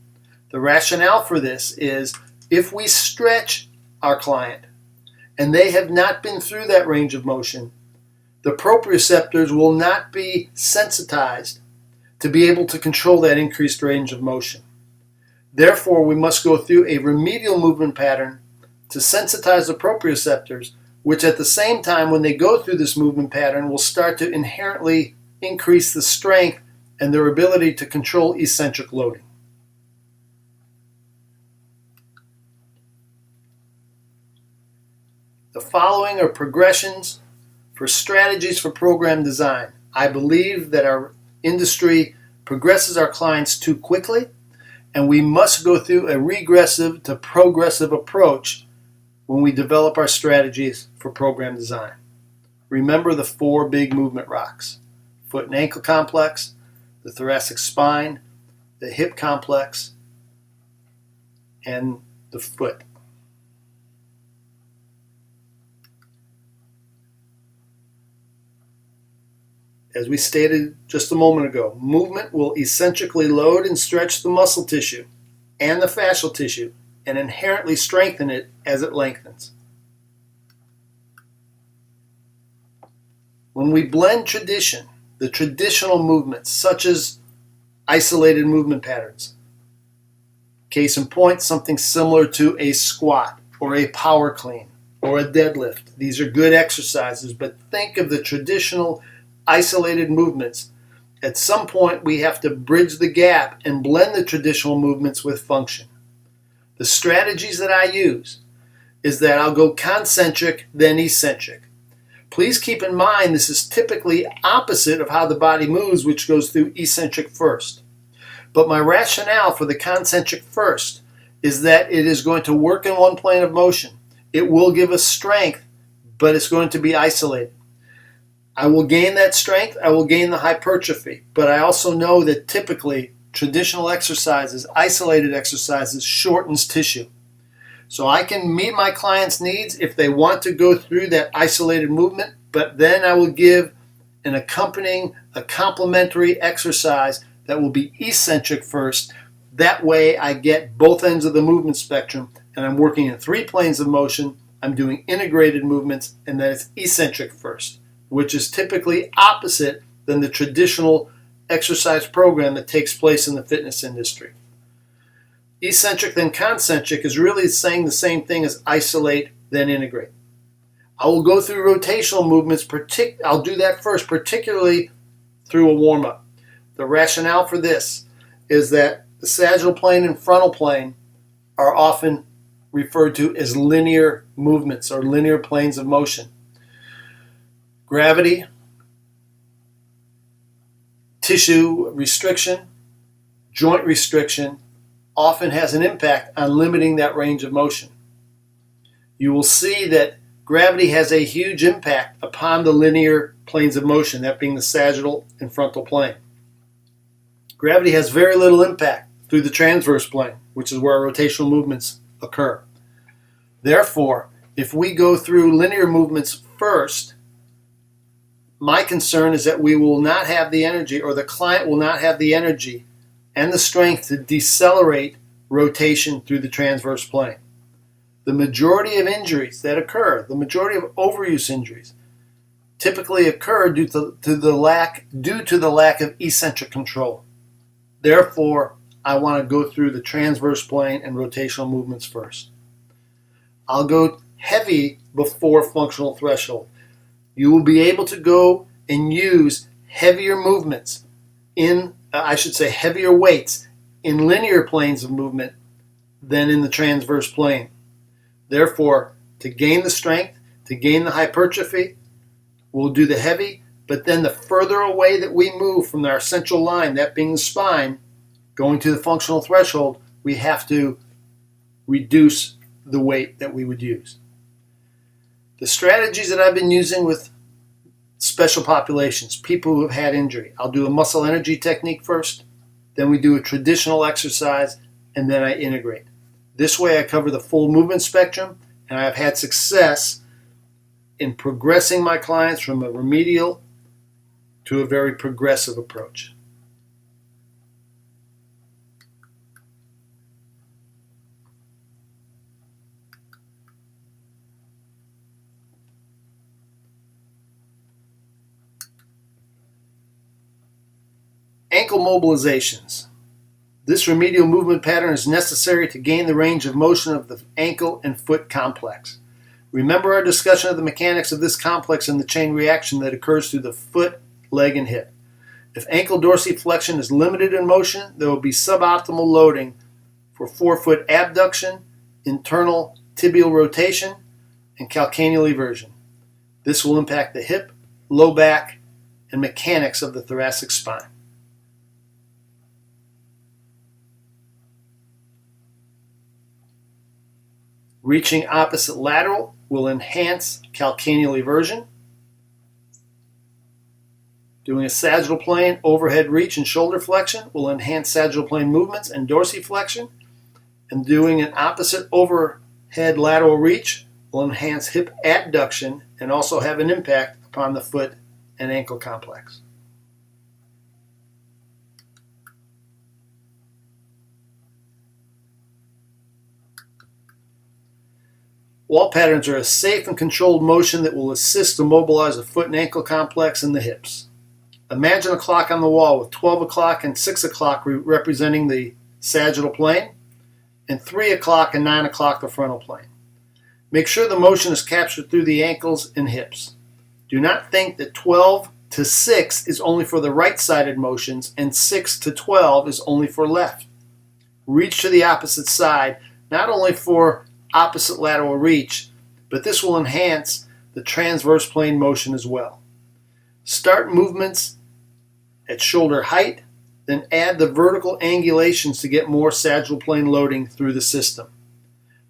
The rationale for this is if we stretch our client and they have not been through that range of motion, the proprioceptors will not be sensitized to be able to control that increased range of motion. Therefore, we must go through a remedial movement pattern to sensitize the proprioceptors, which at the same time, when they go through this movement pattern, will start to inherently increase the strength and their ability to control eccentric loading. The following are progressions for strategies for program design. I believe that our industry progresses our clients too quickly, and we must go through a regressive to progressive approach when we develop our strategies for program design. Remember the four big movement rocks: foot and ankle complex, the thoracic spine, the hip complex, and the foot. As we stated just a moment ago, movement will eccentrically load and stretch the muscle tissue and the fascial tissue and inherently strengthen it as it lengthens. When we blend tradition, the traditional movements, such as isolated movement patterns, case in point, something similar to a squat or a power clean or a deadlift. These are good exercises, but think of the traditional isolated movements. At some point, we have to bridge the gap and blend the traditional movements with function. The strategies that I use is that I'll go concentric, then eccentric. Please keep in mind this is typically opposite of how the body moves, which goes through eccentric first. But my rationale for the concentric first is that it is going to work in one plane of motion. It will give us strength, but it's going to be isolated. I will gain that strength, I will gain the hypertrophy, but I also know that typically traditional exercises, isolated exercises, shortens tissue. So I can meet my clients' needs if they want to go through that isolated movement, but then I will give an accompanying, a complementary exercise that will be eccentric first. That way I get both ends of the movement spectrum, and I'm working in 3 planes of motion. I'm doing integrated movements, and then it's eccentric first, which is typically opposite than the traditional exercise program that takes place in the fitness industry. Eccentric then concentric is really saying the same thing as isolate then integrate. I will go through rotational movements. I'll do that first, particularly through a warm-up. The rationale for this is that the sagittal plane and frontal plane are often referred to as linear movements or linear planes of motion. Gravity, tissue restriction, joint restriction often has an impact on limiting that range of motion. You will see that gravity has a huge impact upon the linear planes of motion, that being the sagittal and frontal plane. Gravity has very little impact through the transverse plane, which is where rotational movements occur. Therefore, if we go through linear movements first, my concern is that we will not have the energy, or the client will not have the energy and the strength to decelerate rotation through the transverse plane. The majority of injuries that occur, the majority of overuse injuries, typically occur due to the lack of eccentric control. Therefore, I want to go through the transverse plane and rotational movements first. I'll go heavy before functional threshold. You will be able to go and use heavier movements heavier weights in linear planes of movement than in the transverse plane. Therefore, to gain the strength, to gain the hypertrophy, we'll do the heavy, but then the further away that we move from our central line, that being the spine, going to the functional threshold, we have to reduce the weight that we would use. The strategies that I've been using with special populations, people who have had injury, I'll do a muscle energy technique first, then we do a traditional exercise, and then I integrate. This way I cover the full movement spectrum, and I've had success in progressing my clients from a remedial to a very progressive approach. Ankle mobilizations. This remedial movement pattern is necessary to gain the range of motion of the ankle and foot complex. Remember our discussion of the mechanics of this complex and the chain reaction that occurs through the foot, leg, and hip. If ankle dorsiflexion is limited in motion, there will be suboptimal loading for forefoot abduction, internal tibial rotation, and calcaneal eversion. This will impact the hip, low back, and mechanics of the thoracic spine. Reaching opposite lateral will enhance calcaneal eversion. Doing a sagittal plane overhead reach and shoulder flexion will enhance sagittal plane movements and dorsiflexion. And doing an opposite overhead lateral reach will enhance hip adduction and also have an impact upon the foot and ankle complex. Wall patterns are a safe and controlled motion that will assist to mobilize the foot and ankle complex and the hips. Imagine a clock on the wall with 12 o'clock and 6 o'clock representing the sagittal plane, and 3 o'clock and 9 o'clock the frontal plane. Make sure the motion is captured through the ankles and hips. Do not think that 12 to 6 is only for the right-sided motions and 6 to 12 is only for left. Reach to the opposite side, not only for opposite lateral reach, but this will enhance the transverse plane motion as well. Start movements at shoulder height, then add the vertical angulations to get more sagittal plane loading through the system.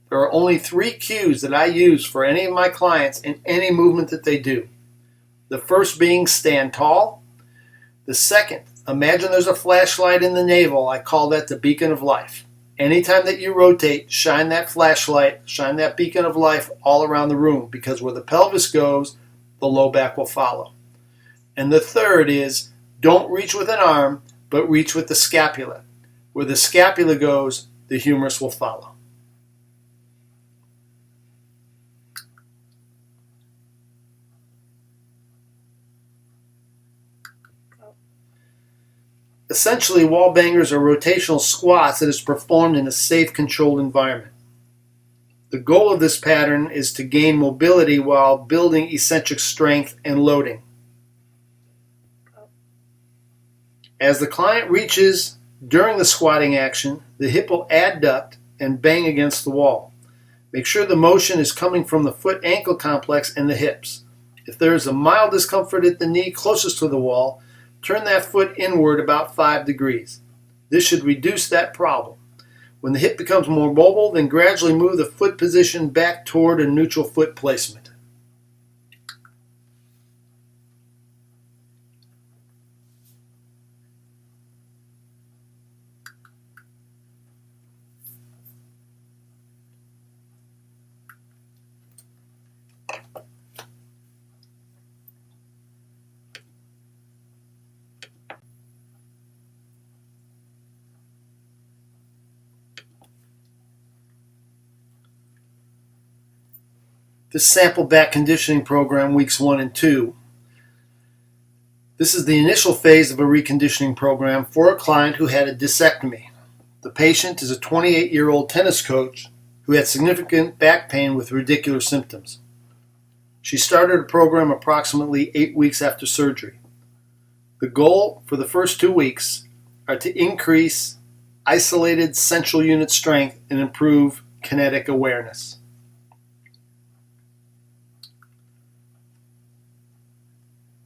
There are only 3 cues that I use for any of my clients in any movement that they do. The first being stand tall. The second, imagine there's a flashlight in the navel. I call that the beacon of life. Anytime that you rotate, shine that flashlight, shine that beacon of life all around the room, because where the pelvis goes, the low back will follow. And the third is, don't reach with an arm, but reach with the scapula. Where the scapula goes, the humerus will follow. Essentially, wall bangers are rotational squats that is performed in a safe, controlled environment. The goal of this pattern is to gain mobility while building eccentric strength and loading. As the client reaches during the squatting action, the hip will adduct and bang against the wall. Make sure the motion is coming from the foot-ankle complex and the hips. If there is a mild discomfort at the knee closest to the wall, turn that foot inward about 5 degrees. This should reduce that problem. When the hip becomes more mobile, then gradually move the foot position back toward a neutral foot placement. This sample back conditioning program, weeks 1 and 2. This is the initial phase of a reconditioning program for a client who had a discectomy. The patient is a 28-year-old tennis coach who had significant back pain with radicular symptoms. She started a program approximately 8 weeks after surgery. The goal for the first 2 weeks are to increase isolated central unit strength and improve kinetic awareness.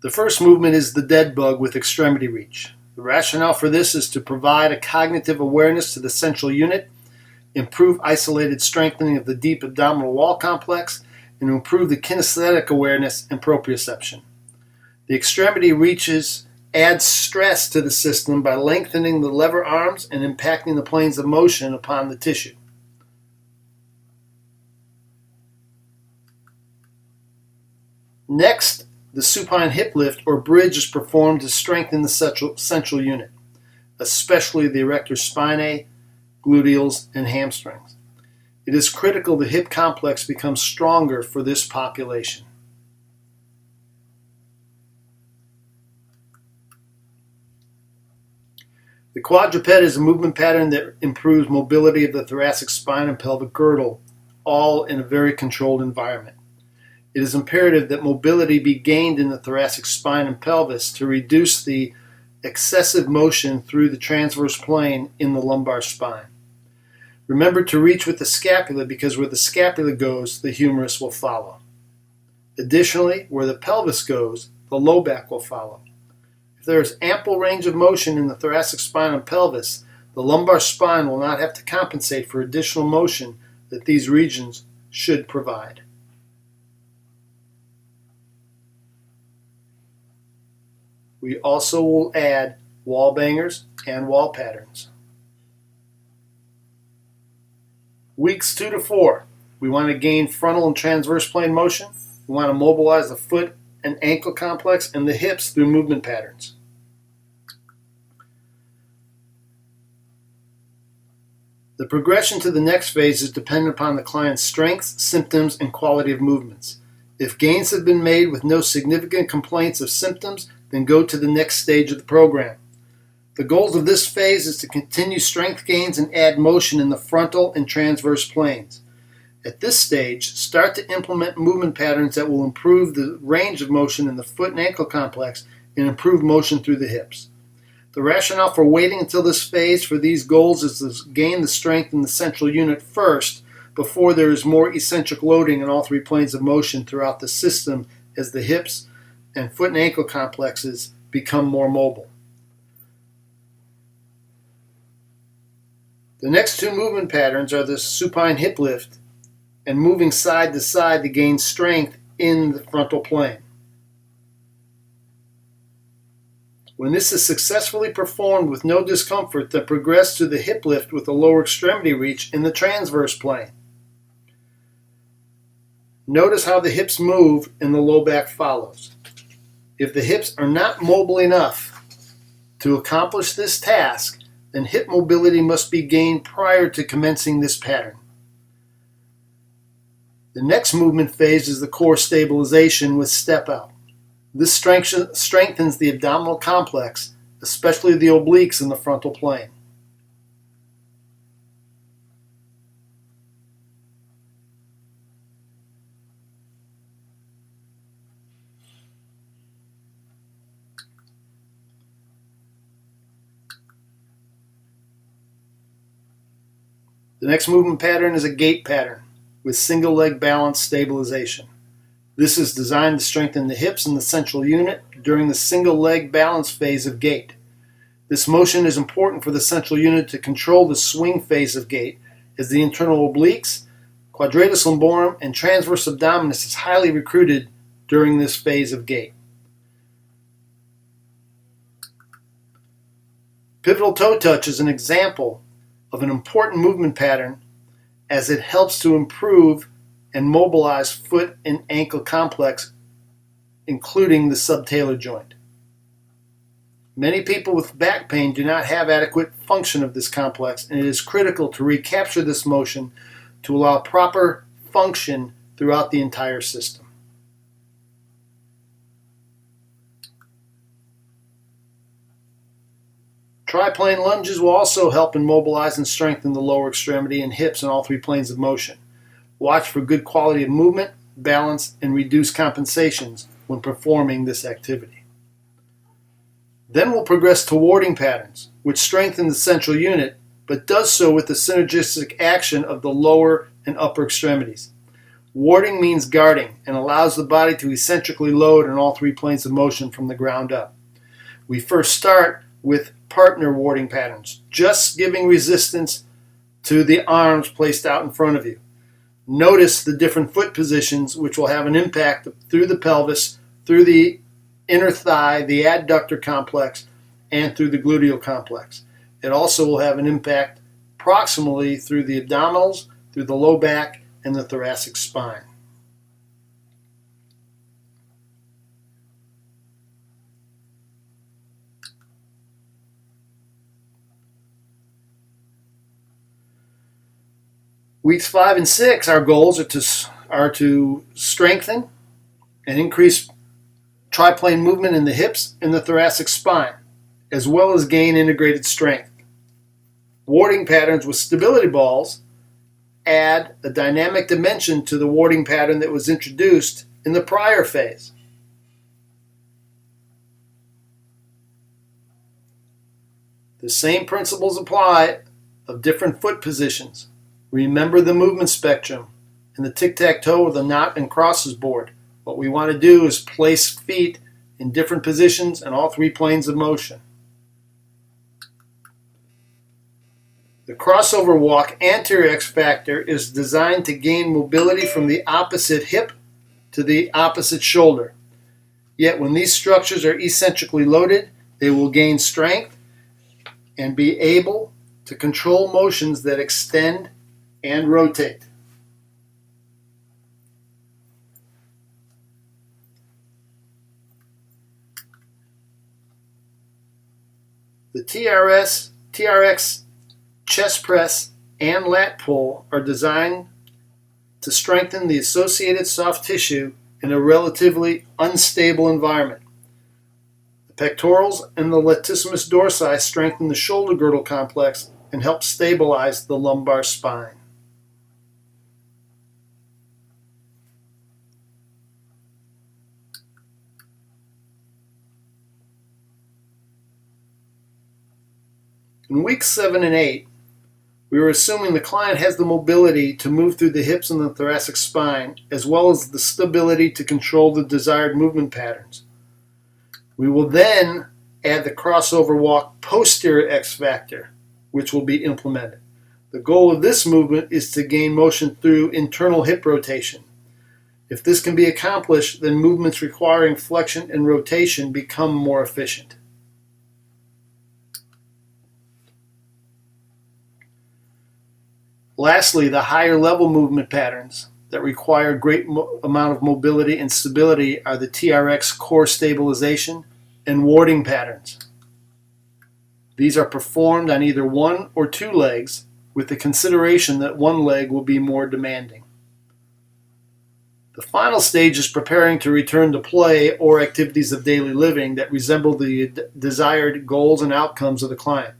The first movement is the dead bug with extremity reach. The rationale for this is to provide a cognitive awareness to the central unit, improve isolated strengthening of the deep abdominal wall complex, and improve the kinesthetic awareness and proprioception. The extremity reaches add stress to the system by lengthening the lever arms and impacting the planes of motion upon the tissue. Next, the supine hip lift or bridge is performed to strengthen the central unit, especially the erector spinae, gluteals, and hamstrings. It is critical the hip complex becomes stronger for this population. The quadruped is a movement pattern that improves mobility of the thoracic spine and pelvic girdle, all in a very controlled environment. It is imperative that mobility be gained in the thoracic spine and pelvis to reduce the excessive motion through the transverse plane in the lumbar spine. Remember to reach with the scapula, because where the scapula goes, the humerus will follow. Additionally, where the pelvis goes, the low back will follow. If there is ample range of motion in the thoracic spine and pelvis, the lumbar spine will not have to compensate for additional motion that these regions should provide. We also will add wall bangers and wall patterns. Weeks 2 to 4, we want to gain frontal and transverse plane motion. We want to mobilize the foot and ankle complex and the hips through movement patterns. The progression to the next phase is dependent upon the client's strengths, symptoms, and quality of movements. If gains have been made with no significant complaints of symptoms, then go to the next stage of the program. The goals of this phase is to continue strength gains and add motion in the frontal and transverse planes. At this stage, start to implement movement patterns that will improve the range of motion in the foot and ankle complex and improve motion through the hips. The rationale for waiting until this phase for these goals is to gain the strength in the central unit first before there is more eccentric loading in all three planes of motion throughout the system as the hips and foot and ankle complexes become more mobile. The next two movement patterns are the supine hip lift and moving side to side to gain strength in the frontal plane. When this is successfully performed with no discomfort, then progress to the hip lift with the lower extremity reach in the transverse plane. Notice how the hips move and the low back follows. If the hips are not mobile enough to accomplish this task, then hip mobility must be gained prior to commencing this pattern. The next movement phase is the core stabilization with step out. This strengthens the abdominal complex, especially the obliques in the frontal plane. The next movement pattern is a gait pattern with single leg balance stabilization. This is designed to strengthen the hips and the central unit during the single leg balance phase of gait. This motion is important for the central unit to control the swing phase of gait, as the internal obliques, quadratus lumborum, and transverse abdominis is highly recruited during this phase of gait. Pivotal toe touch is an example of an important movement pattern as it helps to improve and mobilize foot and ankle complex, including the subtalar joint. Many people with back pain do not have adequate function of this complex, and it is critical to recapture this motion to allow proper function throughout the entire system. Triplane lunges will also help immobilize and strengthen the lower extremity and hips in all three planes of motion. Watch for good quality of movement, balance, and reduced compensations when performing this activity. Then we'll progress to warding patterns, which strengthen the central unit, but does so with the synergistic action of the lower and upper extremities. Warding means guarding and allows the body to eccentrically load in all three planes of motion from the ground up. We first start with partner warding patterns, just giving resistance to the arms placed out in front of you. Notice the different foot positions, which will have an impact through the pelvis, through the inner thigh, the adductor complex, and through the gluteal complex. It also will have an impact proximally through the abdominals, through the low back, and the thoracic spine. Weeks 5 and 6, our goals are to strengthen and increase triplane movement in the hips and the thoracic spine, as well as gain integrated strength. Warding patterns with stability balls add a dynamic dimension to the warding pattern that was introduced in the prior phase. The same principles apply of different foot positions. Remember the movement spectrum and the tic-tac-toe or the knot and crosses board. What we want to do is place feet in different positions in all three planes of motion. The crossover walk anterior X factor is designed to gain mobility from the opposite hip to the opposite shoulder. Yet when these structures are eccentrically loaded, they will gain strength and be able to control motions that extend and rotate. The TRX chest press and lat pull are designed to strengthen the associated soft tissue in a relatively unstable environment. The pectorals and the latissimus dorsi strengthen the shoulder girdle complex and help stabilize the lumbar spine. In weeks 7 and 8, we were assuming the client has the mobility to move through the hips and the thoracic spine, as well as the stability to control the desired movement patterns. We will then add the crossover walk posterior X factor, which will be implemented. The goal of this movement is to gain motion through internal hip rotation. If this can be accomplished, then movements requiring flexion and rotation become more efficient. Lastly, the higher level movement patterns that require a great amount of mobility and stability are the TRX core stabilization and warding patterns. These are performed on either one or two legs, with the consideration that one leg will be more demanding. The final stage is preparing to return to play or activities of daily living that resemble the desired goals and outcomes of the client.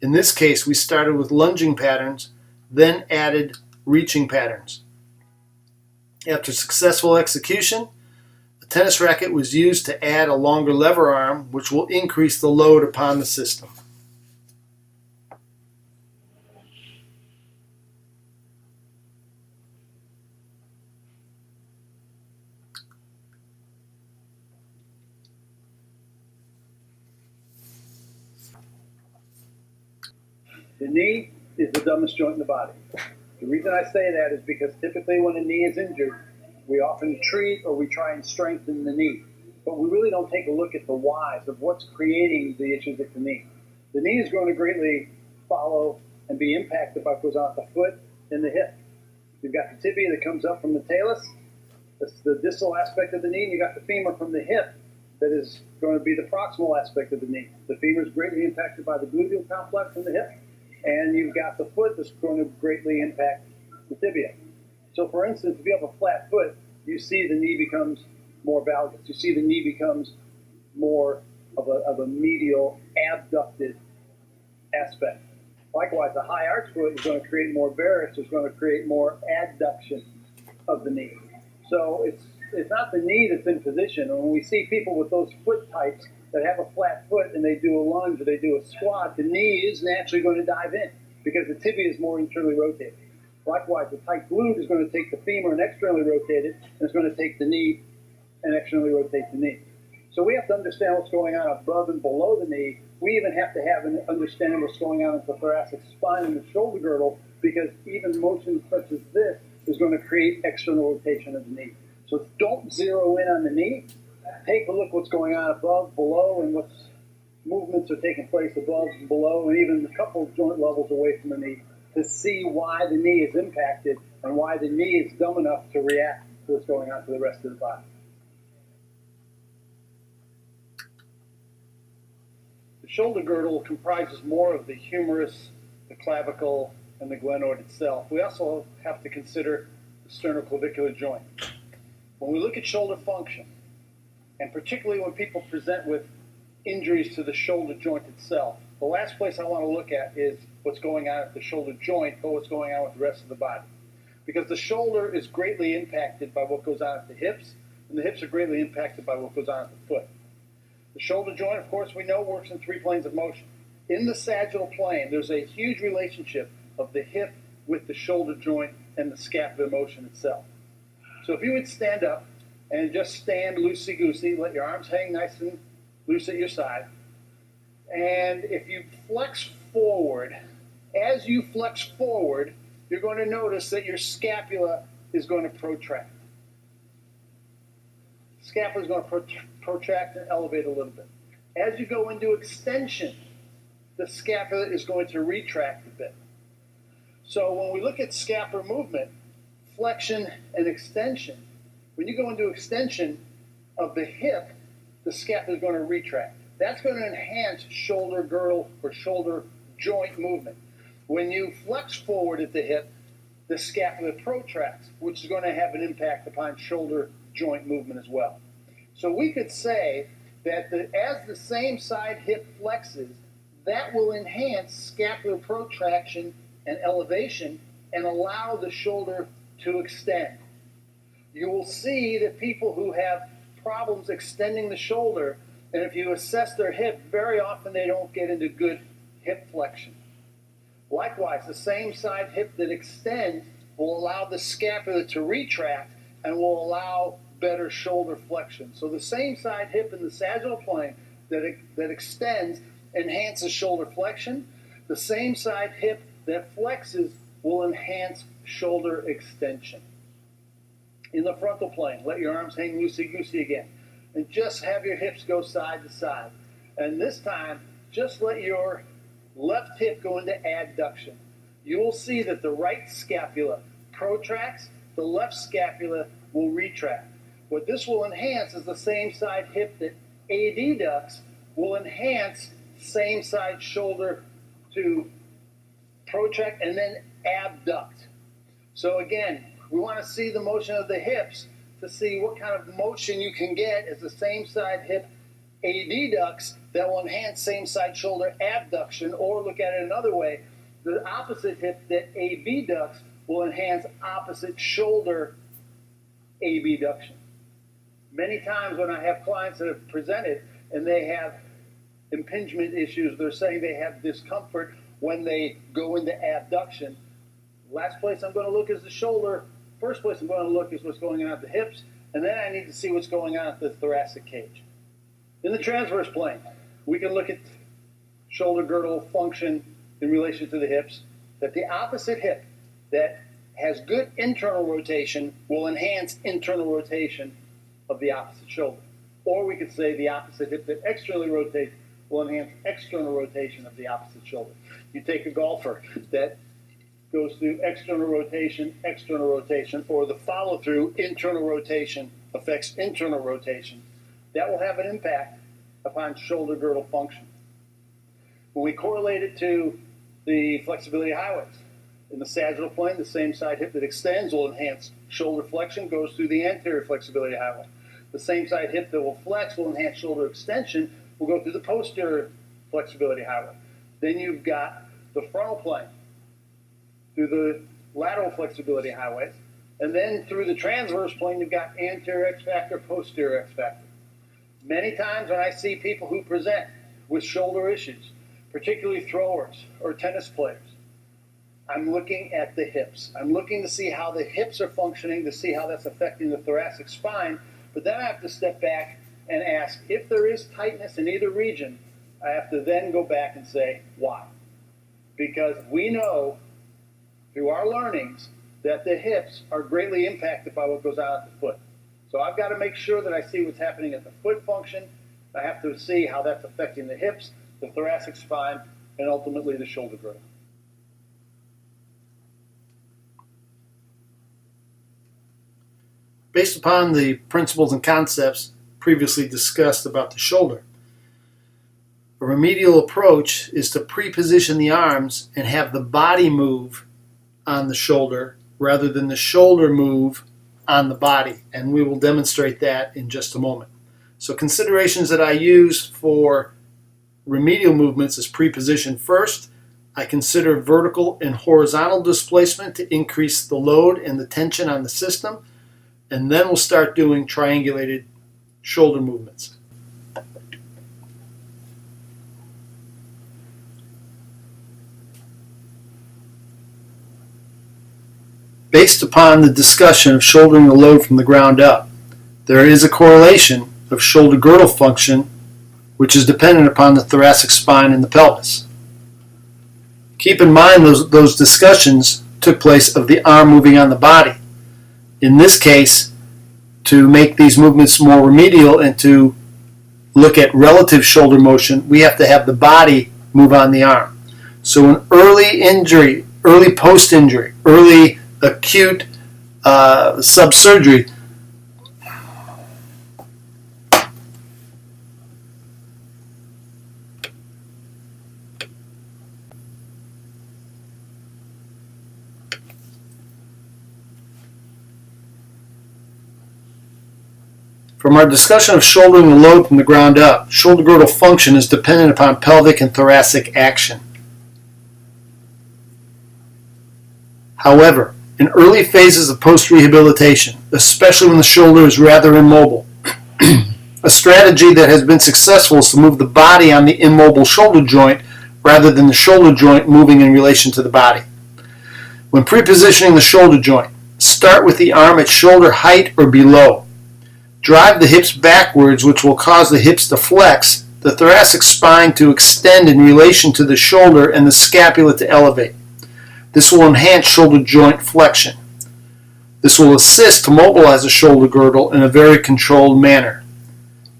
In this case, we started with lunging patterns, then added reaching patterns. After successful execution, a tennis racket was used to add a longer lever arm, which will increase the load upon the system. The knee is the dumbest joint in the body. The reason I say that is because typically when a knee is injured, we often treat or we try and strengthen the knee. But we really don't take a look at the whys of what's creating the issues at the knee. The knee is going to greatly follow and be impacted by what goes on at the foot and the hip. You've got the tibia that comes up from the talus, that's the distal aspect of the knee, and you've got the femur from the hip that is going to be the proximal aspect of the knee. The femur is greatly impacted by the gluteal complex in the hip. And you've got the foot that's going to greatly impact the tibia. So for instance, if you have a flat foot, you see the knee becomes more valgus. You see the knee becomes more of a medial abducted aspect. Likewise, a high arch foot is going to create more varus. It's going to create more adduction of the knee. So it's not the knee that's in position. And when we see people with those foot types that have a flat foot and they do a lunge or they do a squat, the knee is naturally going to dive in because the tibia is more internally rotated. Likewise, the tight glute is going to take the femur and externally rotate it, and it's going to take the knee and externally rotate the knee. So we have to understand what's going on above and below the knee. We even have to have an understanding what's going on in the thoracic spine and the shoulder girdle, because even motion such as this is going to create external rotation of the knee. So don't zero in on the knee. Take a look what's going on above, below, and what movements are taking place above and below, and even a couple of joint levels away from the knee to see why the knee is impacted and why the knee is dumb enough to react to what's going on to the rest of the body. The shoulder girdle comprises more of the humerus, the clavicle, and the glenoid itself. We also have to consider the sternoclavicular joint. When we look at shoulder function, and particularly when people present with injuries to the shoulder joint itself, the last place I want to look at is what's going on at the shoulder joint or what's going on with the rest of the body. Because the shoulder is greatly impacted by what goes on at the hips, and the hips are greatly impacted by what goes on at the foot. The shoulder joint, of course, we know works in three planes of motion. In the sagittal plane, there's a huge relationship of the hip with the shoulder joint and the scapular motion itself. So if you would stand up and just stand loosey-goosey, let your arms hang nice and loose at your side, and if you flex forward, as you flex forward, you're going to notice that your scapula is going to protract. Scapula is going to protract and elevate a little bit. As you go into extension, the scapula is going to retract a bit. So when we look at scapular movement, flexion and extension, when you go into extension of the hip, the scapula is going to retract. That's going to enhance shoulder girdle or shoulder joint movement. When you flex forward at the hip, the scapula protracts, which is going to have an impact upon shoulder joint movement as well. So we could say that as the same side hip flexes, that will enhance scapular protraction and elevation and allow the shoulder to extend. You will see that people who have problems extending the shoulder, and if you assess their hip, very often they don't get into good hip flexion. Likewise, the same side hip that extends will allow the scapula to retract and will allow better shoulder flexion. So the same side hip in the sagittal plane that extends enhances shoulder flexion. The same side hip that flexes will enhance shoulder extension. In the frontal plane, let your arms hang loosey-goosey again. And just have your hips go side to side. And this time, just let your left hip go into adduction. You will see that the right scapula protracts, the left scapula will retract. What this will enhance is the same side hip that adducts will enhance same side shoulder to protract and then abduct. So again, we want to see the motion of the hips to see what kind of motion you can get as the same side hip adducts that will enhance same side shoulder abduction, or look at it another way, the opposite hip that abducts will enhance opposite shoulder abduction. Many times when I have clients that have presented and they have impingement issues, they're saying they have discomfort when they go into abduction. Last place I'm going to look is the shoulder. First place I'm going to look is what's going on at the hips, and then I need to see what's going on at the thoracic cage. In the transverse plane, we can look at shoulder girdle function in relation to the hips, that the opposite hip that has good internal rotation will enhance internal rotation of the opposite shoulder. Or we could say the opposite hip that externally rotates will enhance external rotation of the opposite shoulder. You take a golfer that goes through external rotation, or the follow-through internal rotation affects internal rotation. That will have an impact upon shoulder girdle function. When we correlate it to the flexibility highways, in the sagittal plane, the same side hip that extends will enhance shoulder flexion, goes through the anterior flexibility highway. The same side hip that will flex will enhance shoulder extension, will go through the posterior flexibility highway. Then you've got the frontal plane through the lateral flexibility highways, and then through the transverse plane you've got anterior X factor, posterior X factor. Many times when I see people who present with shoulder issues, particularly throwers or tennis players, I'm looking at the hips. I'm looking to see how the hips are functioning, to see how that's affecting the thoracic spine, but then I have to step back and ask, if there is tightness in either region, I have to then go back and say, why? Because we know through our learnings that the hips are greatly impacted by what goes on at the foot. So I've got to make sure that I see what's happening at the foot function. I have to see how that's affecting the hips, the thoracic spine, and ultimately the shoulder girdle. Based upon the principles and concepts previously discussed about the shoulder, a remedial approach is to pre-position the arms and have the body move on the shoulder rather than the shoulder move on the body, and we will demonstrate that in just a moment. So considerations that I use for remedial movements is pre-position first. I consider vertical and horizontal displacement to increase the load and the tension on the system, and then we'll start doing triangulated shoulder movements. Based upon the discussion of shouldering the load from the ground up, there is a correlation of shoulder girdle function which is dependent upon the thoracic spine and the pelvis. Keep in mind those discussions took place of the arm moving on the body. In this case, to make these movements more remedial and to look at relative shoulder motion, we have to have the body move on the arm. So an early injury, early post-injury, early acute sub-surgery, from our discussion of shouldering the load from the ground up, shoulder girdle function is dependent upon pelvic and thoracic action. However, in early phases of post-rehabilitation, especially when the shoulder is rather immobile, a strategy that has been successful is to move the body on the immobile shoulder joint rather than the shoulder joint moving in relation to the body. When prepositioning the shoulder joint, start with the arm at shoulder height or below. Drive the hips backwards, which will cause the hips to flex, the thoracic spine to extend in relation to the shoulder, and the scapula to elevate. This will enhance shoulder joint flexion. This will assist to mobilize the shoulder girdle in a very controlled manner.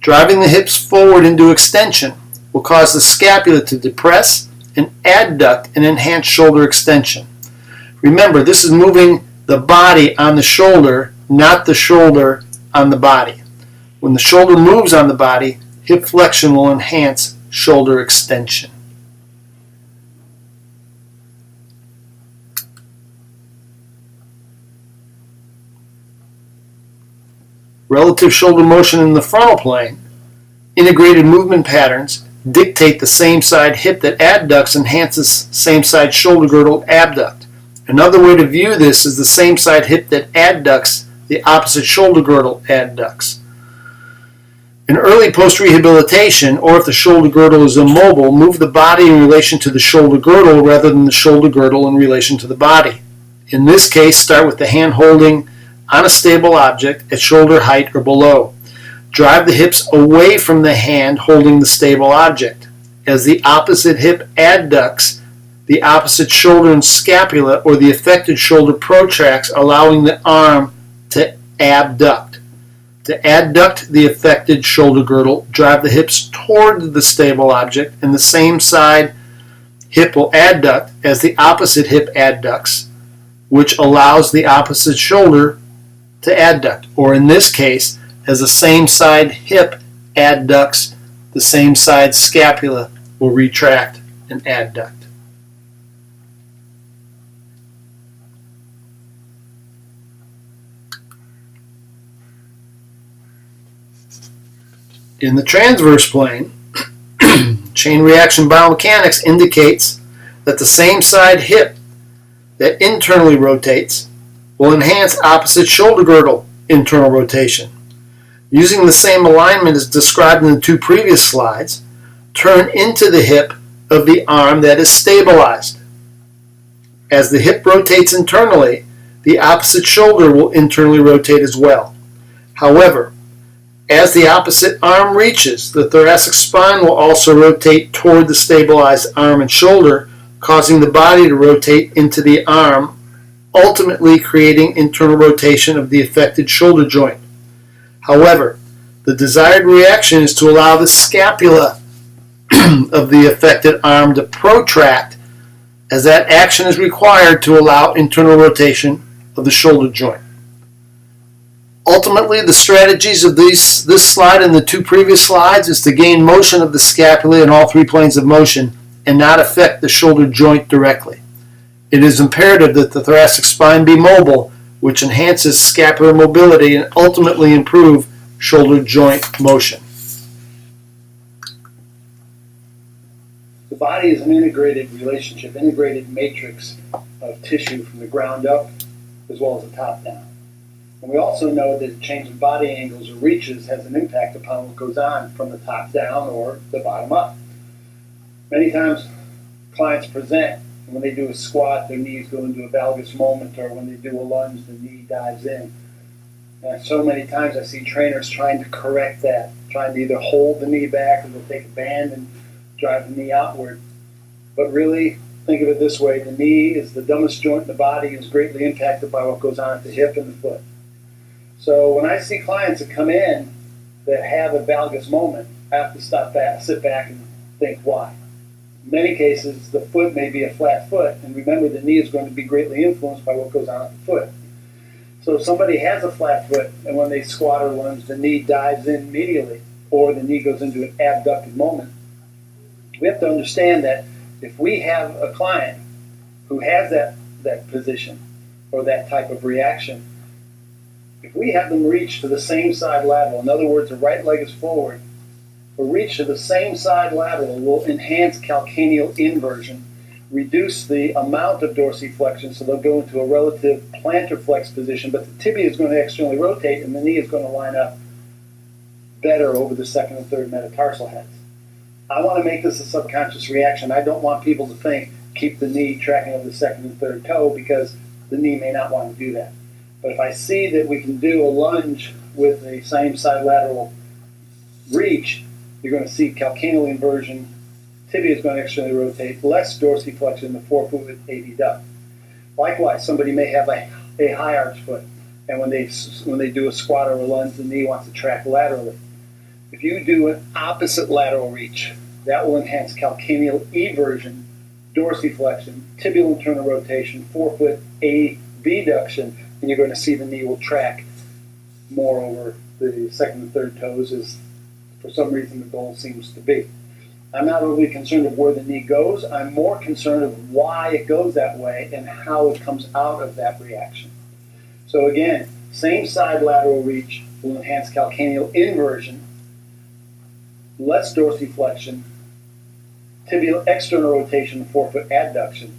Driving the hips forward into extension will cause the scapula to depress and adduct and enhance shoulder extension. Remember, this is moving the body on the shoulder, not the shoulder on the body. When the shoulder moves on the body, hip flexion will enhance shoulder extension. Relative shoulder motion in the frontal plane, integrated movement patterns dictate the same side hip that adducts enhances same side shoulder girdle abduct. Another way to view this is the same side hip that adducts the opposite shoulder girdle adducts. In early post-rehabilitation, or if the shoulder girdle is immobile, move the body in relation to the shoulder girdle rather than the shoulder girdle in relation to the body. In this case, start with the hand holding on a stable object at shoulder height or below. Drive the hips away from the hand holding the stable object. As the opposite hip adducts, the opposite shoulder and scapula or the affected shoulder protracts, allowing the arm to abduct. To adduct the affected shoulder girdle, drive the hips toward the stable object, and the same side hip will adduct as the opposite hip adducts, which allows the opposite shoulder to adduct, or in this case, as the same side hip adducts, the same side scapula will retract and adduct. In the transverse plane, chain reaction biomechanics indicates that the same side hip that internally rotates will enhance opposite shoulder girdle internal rotation. Using the same alignment as described in the two previous slides, turn into the hip of the arm that is stabilized. As the hip rotates internally, the opposite shoulder will internally rotate as well. However, as the opposite arm reaches, the thoracic spine will also rotate toward the stabilized arm and shoulder, causing the body to rotate into the arm, ultimately creating internal rotation of the affected shoulder joint. However, the desired reaction is to allow the scapula of the affected arm to protract, as that action is required to allow internal rotation of the shoulder joint. Ultimately, the strategies of this slide and the two previous slides is to gain motion of the scapula in all three planes of motion and not affect the shoulder joint directly. It is imperative that the thoracic spine be mobile, which enhances scapular mobility and ultimately improve shoulder joint motion. The body is an integrated relationship, integrated matrix of tissue from the ground up as well as the top down. And we also know that changing body angles or reaches has an impact upon what goes on from the top down or the bottom up. Many times clients present, and when they do a squat, their knees go into a valgus moment, or when they do a lunge, the knee dives in. And so many times I see trainers trying to correct that, trying to either hold the knee back or they'll take a band and drive the knee outward. But really, think of it this way, the knee is the dumbest joint in the body and is greatly impacted by what goes on at the hip and the foot. So when I see clients that come in that have a valgus moment, I have to sit back and think why. In many cases, the foot may be a flat foot, and remember the knee is going to be greatly influenced by what goes on at the foot. So if somebody has a flat foot, and when they squat or lunge, the knee dives in immediately, or the knee goes into an abducted moment, we have to understand that if we have a client who has that position or that type of reaction, if we have them reach to the same side lateral, in other words, the right leg is forward, or reach to the same side lateral will enhance calcaneal inversion, reduce the amount of dorsiflexion, so they'll go into a relative plantar flex position, but the tibia is going to externally rotate and the knee is going to line up better over the second and third metatarsal heads. I want to make this a subconscious reaction. I don't want people to think, keep the knee tracking over the second and third toe, because the knee may not want to do that. But if I see that we can do a lunge with the same side lateral reach, you're going to see calcaneal inversion, tibia is going to externally rotate, less dorsiflexion, the forefoot abduct. Likewise, somebody may have a high arch foot, and when they do a squat or a lunge, the knee wants to track laterally. If you do an opposite lateral reach, that will enhance calcaneal eversion, dorsiflexion, tibial internal rotation, forefoot abduction, and you're going to see the knee will track more over the second and third toes, as for some reason the goal seems to be. I'm not overly concerned of where the knee goes. I'm more concerned of why it goes that way and how it comes out of that reaction. So again, same side lateral reach will enhance calcaneal inversion, less dorsiflexion, tibial external rotation, forefoot adduction.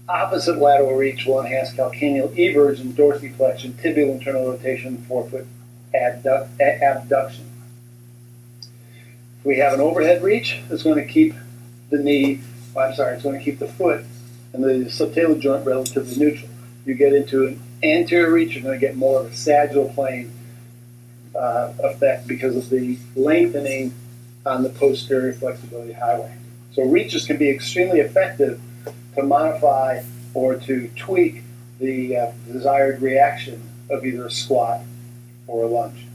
Opposite lateral reach will enhance calcaneal eversion, dorsiflexion, tibial internal rotation, forefoot abduction. If we have an overhead reach, it's going to keep it's going to keep the foot and the subtalar joint relatively neutral. You get into an anterior reach, you're going to get more of a sagittal plane effect because of the lengthening on the posterior flexibility highway. So reaches can be extremely effective to modify or to tweak the desired reaction of either a squat or a lunge.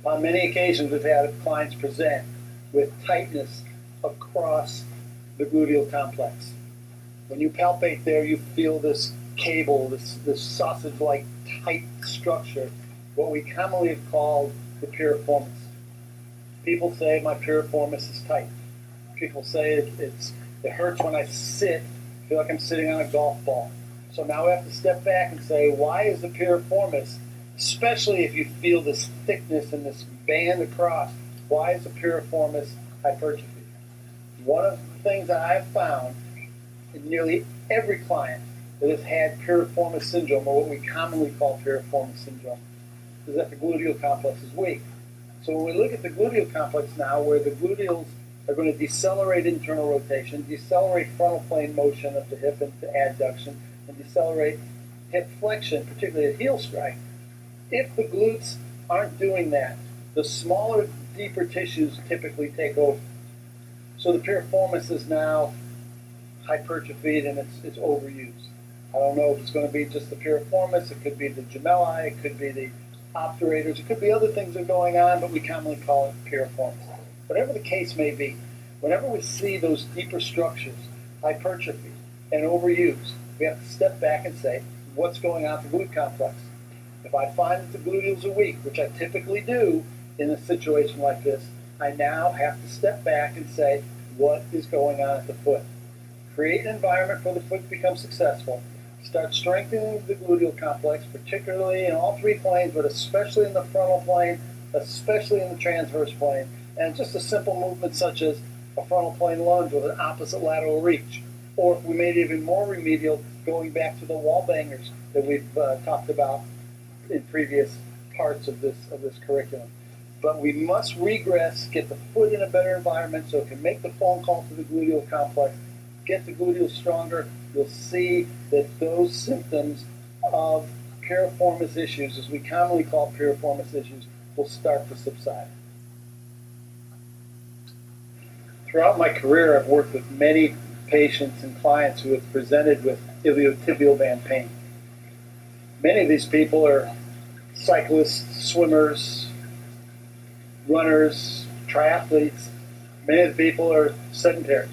On many occasions, we've had clients present with tightness across the gluteal complex. When you palpate there, you feel this cable, this sausage-like tight structure, what we commonly have called the piriformis. People say my piriformis is tight. People say it hurts when I sit, I feel like I'm sitting on a golf ball. So now we have to step back and say, why is the piriformis, especially if you feel this thickness and this band across, why is the piriformis hypertrophy? One of the things that I've found in nearly every client that has had piriformis syndrome, or what we commonly call piriformis syndrome, is that the gluteal complex is weak. So when we look at the gluteal complex now, where the gluteals are going to decelerate internal rotation, decelerate frontal plane motion of the hip into adduction, and decelerate hip flexion, particularly at heel strike. If the glutes aren't doing that, the smaller, deeper tissues typically take over. So the piriformis is now hypertrophied and it's overused. I don't know if it's going to be just the piriformis, it could be the gemelli, it could be the obturators, it could be other things that are going on, but we commonly call it piriformis. Whatever the case may be, whenever we see those deeper structures, hypertrophy, and overused, we have to step back and say, what's going on with the glute complex? If I find that the gluteals are weak, which I typically do in a situation like this, I now have to step back and say, what is going on at the foot? Create an environment for the foot to become successful. Start strengthening the gluteal complex, particularly in all three planes, but especially in the frontal plane, especially in the transverse plane. And just a simple movement such as a frontal plane lunge with an opposite lateral reach. Or if we made it even more remedial, going back to the wall bangers that we've talked about in previous parts of this curriculum. But we must regress, get the foot in a better environment so it can make the phone call to the gluteal complex, get the gluteals stronger. You'll see that those symptoms of piriformis issues, as we commonly call piriformis issues, will start to subside. Throughout my career, I've worked with many patients and clients who have presented with iliotibial band pain. Many of these people are cyclists, swimmers, runners, triathletes. Many of the people are sedentary.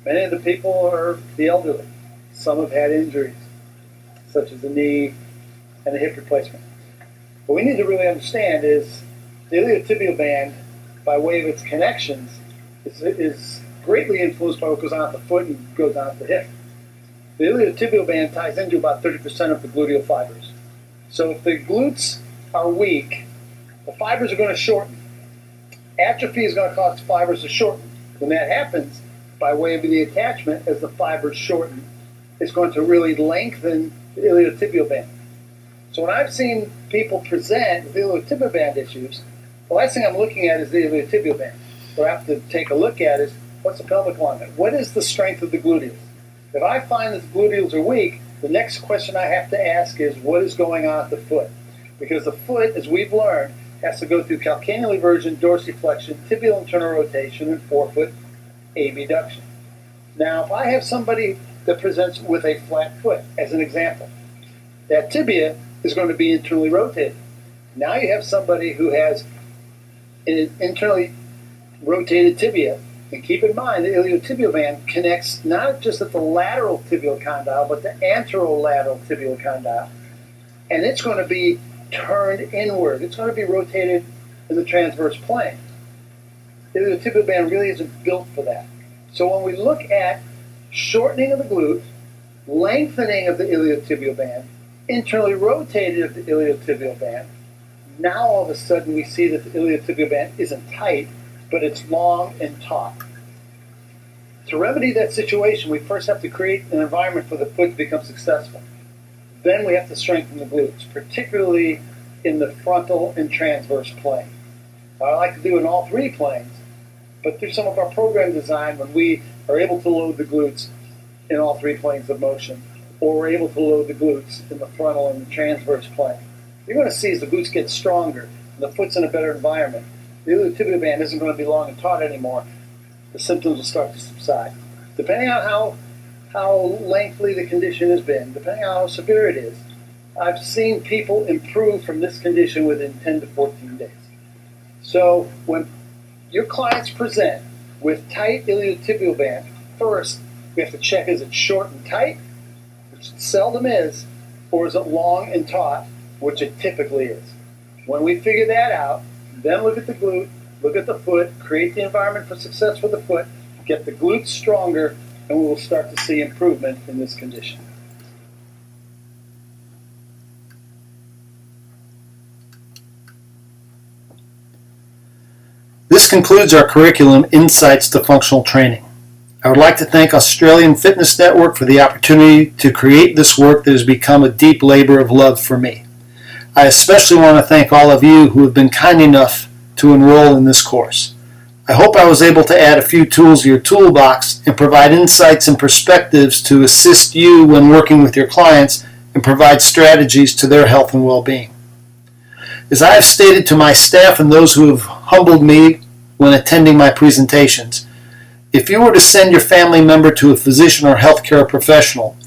Many of the people are the elderly. Some have had injuries, such as the knee and the hip replacement. What we need to really understand is the iliotibial band, by way of its connections, is greatly influenced by what goes on at the foot and goes on at the hip. The iliotibial band ties into about 30% of the gluteal fibers. So if the glutes are weak, the fibers are going to shorten. Atrophy is going to cause fibers to shorten. When that happens, by way of the attachment, as the fibers shorten, it's going to really lengthen the iliotibial band. So when I've seen people present with iliotibial band issues, the last thing I'm looking at is the iliotibial band. What I have to take a look at is what's the pelvic alignment? What is the strength of the gluteals? If I find that the gluteals are weak, the next question I have to ask is what is going on at the foot? Because the foot, as we've learned, has to go through calcaneal eversion, dorsiflexion, tibial internal rotation, and forefoot abduction. Now, if I have somebody that presents with a flat foot, as an example, that tibia is going to be internally rotated. Now you have somebody who has an internally rotated tibia, and keep in mind the iliotibial band connects not just at the lateral tibial condyle, but the anterolateral tibial condyle, and it's going to be turned inward. It's going to be rotated in the transverse plane. The iliotibial band really isn't built for that. So when we look at shortening of the glute, lengthening of the iliotibial band, internally rotated of the iliotibial band, now all of a sudden we see that the iliotibial band isn't tight, but it's long and taut. To remedy that situation, we first have to create an environment for the foot to become successful. Then we have to strengthen the glutes, particularly in the frontal and transverse plane. I like to do it in all three planes, but through some of our program design, when we are able to load the glutes in all three planes of motion, or we're able to load the glutes in the frontal and the transverse plane, you're going to see as the glutes get stronger and the foot's in a better environment, the iliotibial band isn't going to be long and taut anymore. The symptoms will start to subside. Depending on how lengthy the condition has been, depending on how severe it is, I've seen people improve from this condition within 10 to 14 days. So when your clients present with tight iliotibial band, first we have to check, is it short and tight, which it seldom is, or is it long and taut, which it typically is. When we figure that out, then look at the glute, look at the foot, create the environment for success for the foot, get the glutes stronger, and we will start to see improvement in this condition. This concludes our curriculum, Insights to Functional Training. I would like to thank Australian Fitness Network for the opportunity to create this work that has become a deep labor of love for me. I especially want to thank all of you who have been kind enough to enroll in this course. I hope I was able to add a few tools to your toolbox and provide insights and perspectives to assist you when working with your clients and provide strategies to their health and well-being. As I have stated to my staff and those who have humbled me when attending my presentations, if you were to send your family member to a physician or healthcare professional,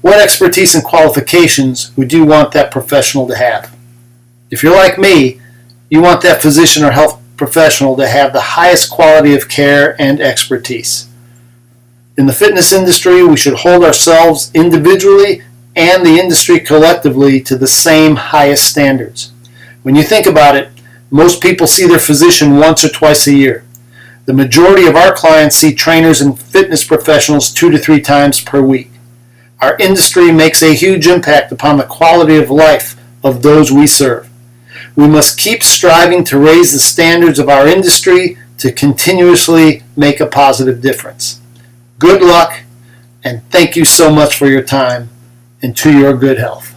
what expertise and qualifications would you want that professional to have? If you're like me, you want that physician or health professional to have the highest quality of care and expertise. In the fitness industry, we should hold ourselves individually and the industry collectively to the same highest standards. When you think about it, most people see their physician once or twice a year. The majority of our clients see trainers and fitness professionals 2 to 3 times per week. Our industry makes a huge impact upon the quality of life of those we serve. We must keep striving to raise the standards of our industry to continuously make a positive difference. Good luck, and thank you so much for your time and to your good health.